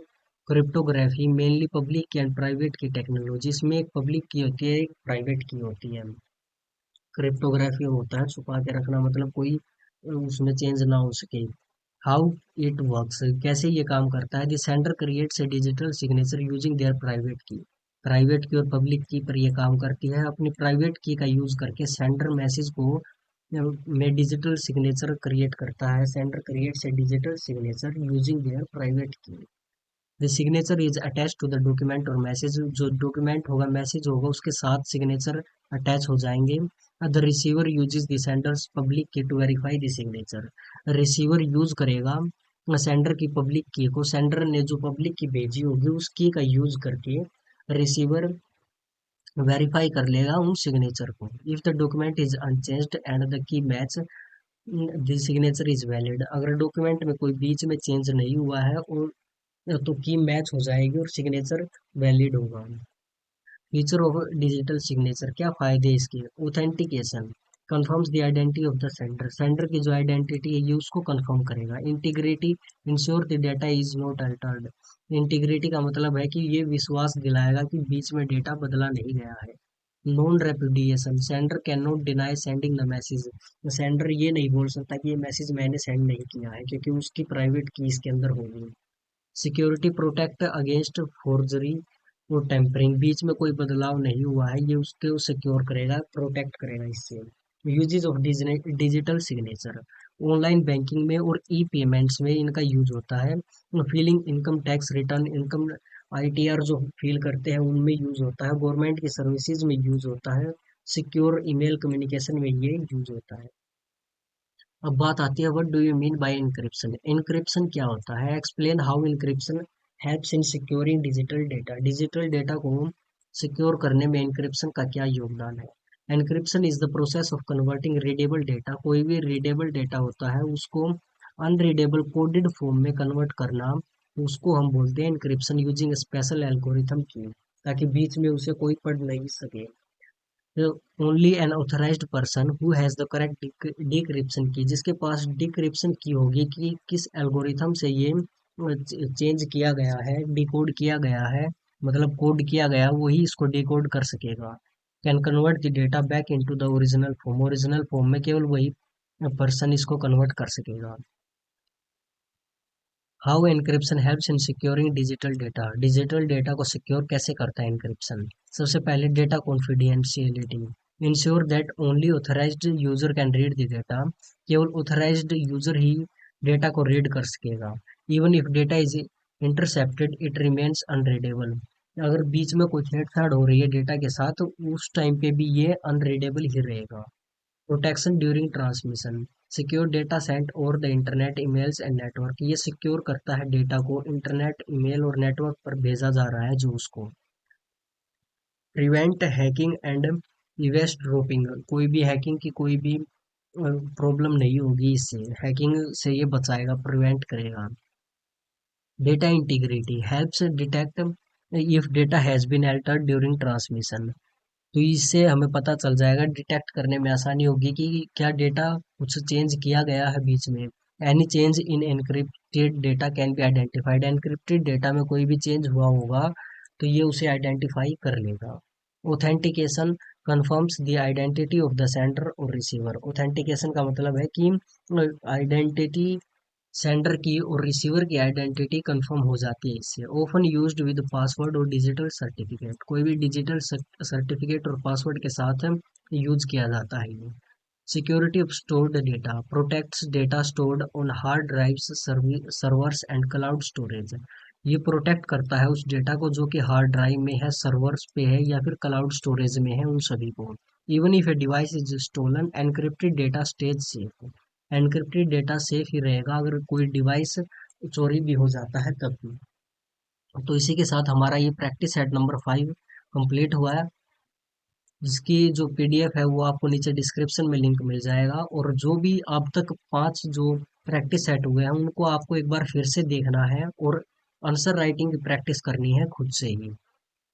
cryptography mainly public की एंड प्राइवेट की टेक्नोलॉजी। इसमें एक पब्लिक की होती है एक प्राइवेट की होती है। क्रिप्टोग्राफी होता है छुपा के रखना, मतलब कोई उसमें चेंज ना हो सके। हाउ इट वर्क्स, कैसे ये काम करता है। The sender creates a digital signature using their private की और पब्लिक की पर ये काम करती है। अपनी प्राइवेट की का यूज करके सेंडर मैसेज को में डिजिटल सिग्नेचर क्रिएट करता है। Sender creates a digital signature using their private key. The signature is attach to the document or message, जो डॉक्यूमेंट होगा मैसेज होगा उसके साथ सिग्नेचर अटैच हो जाएंगे। The receiver uses the sender's public key to verify the signature. Receiver use करेगा sender की public key को, सेंडर ने जो पब्लिक की भेजी होगी उस की का यूज करके रिसीवर वेरीफाई कर लेगा उन सिग्नेचर को। If the document is unchanged and the key match the signature is valid. अगर डॉक्यूमेंट में कोई बीच में चेंज नहीं हुआ है और तो की मैच हो जाएगी और सिग्नेचर वैलिड होगा। फीचर ऑफ डिजिटल सिग्नेचर, क्या फायदे इसके। Authentication confirms the identity of the sender. Sender की जो आइडेंटिटी है ये उसको कंफर्म करेगा। Integrity ensure the data is not Altered. Integrity का मतलब है कि ये विश्वास दिलाएगा कि बीच में डेटा बदला नहीं गया है। Non repudiation sender can not deny sending the message. Sender ये नहीं बोल सकता कि ये मैसेज मैंने सेंड नहीं किया है क्योंकि उसकी प्राइवेट की इसके अंदर होगी। सिक्योरिटी प्रोटेक्ट अगेंस्ट फोर्जरी और टेम्परिंग, बीच में कोई बदलाव नहीं हुआ है ये उसके सिक्योर करेगा, प्रोटेक्ट करेगा इससे। Uses of digital signature, online banking में और ई पेमेंट्स में इनका यूज होता है। Filling income tax return, income ITR जो फील करते हैं उनमें यूज होता है। गवर्नमेंट की सर्विसेज में यूज होता है। सिक्योर ईमेल कम्युनिकेशन में ये यूज होता है। अब बात आती है what do you mean by encryption. Encryption क्या होता है। Explain how encryption helps in securing digital data. Digital data को सिक्योर करने में इंक्रिप्शन का क्या योगदान है। Encryption is the process of converting readable data, कोई भी रीडेबल डेटा होता है उसको अनरीडेबल कोडेड फॉर्म में कन्वर्ट करना, उसको हम बोलते हैं इंक्रिप्शन यूजिंग स्पेशल एल्गोरिथम की, ताकि बीच में उसे कोई पढ़ नहीं सके। Only an authorised person who has the correct decryption की, जिसके पास डिक्रिप्शन की होगी कि किस एल्गोरिथम से ये चेंज किया गया है, डिकोड किया गया है, मतलब कोड किया गया, वही इसको डिकोड कर सकेगा। Can convert the data back into the original form में केवल वही पर्सन इसको कन्वर्ट कर सकेगा। How encryption helps in securing digital data. Digital data को सिक्योर कैसे करता है एनक्रिप्शन। सबसे पहले data confidentiality, ensure that only authorised user can read the data, केवल ऑथराइज्ड यूजर ही डेटा को रीड कर सकेगा। Even if data is intercepted it remains unreadable, अगर बीच में कोई छेड़छाड़ हो रही है डेटा के साथ तो उस टाइम पे भी ये अनरीडेबल ही रहेगा। Protection during transmission, secure data sent over the internet, emails and network, ये सिक्योर करता है डेटा को इंटरनेट, ईमेल और नेटवर्क पर भेजा जा रहा है जो उसको। प्रिवेंट हैकिंग एंड इवेस्ट ड्रॉपिंग, कोई भी हैकिंग की कोई भी प्रॉब्लम नहीं होगी इससे, हैकिंग से ये बचाएगा, प्रिवेंट करेगा। Data integrity helps detect if data has been altered during transmission, तो इससे हमें पता चल जाएगा, डिटेक्ट करने में आसानी होगी कि क्या डेटा कुछ चेंज किया गया है बीच में। Any change in encrypted data can be identified, encrypted data में कोई भी चेंज हुआ होगा तो ये उसे आइडेंटिफाई कर लेगा। Authentication confirms the identity of the sender और रिसीवर, ऑथेंटिकेशन का मतलब है कि आइडेंटिटी सेंडर की और रिसीवर की आइडेंटिटी कंफर्म हो जाती है इससे। ऑफन यूज्ड विद पासवर्ड और डिजिटल सर्टिफिकेट, कोई भी डिजिटल सर्टिफिकेट और पासवर्ड के साथ यूज किया जाता है ये। Security of stored data protects data stored on hard drives, servers and cloud storage. ये प्रोटेक्ट करता है उस डेटा को जो कि हार्ड ड्राइव में है, सर्वर्स पे है या फिर क्लाउड स्टोरेज में है, उन सभी को। Even if a device is stolen, encrypted data stays safe. Encrypted data safe ही रहेगा अगर कोई डिवाइस चोरी भी हो जाता है तब भी। तो इसी के साथ हमारा ये प्रैक्टिस सेट नंबर 5 कंप्लीट हुआ है, जिसकी जो पीडीएफ है वो आपको नीचे डिस्क्रिप्शन में लिंक मिल जाएगा। और जो भी अब तक 5 जो प्रैक्टिस सेट हुए हैं उनको आपको एक बार फिर से देखना है और आंसर राइटिंग की प्रैक्टिस करनी है खुद से ही।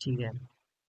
ठीक है।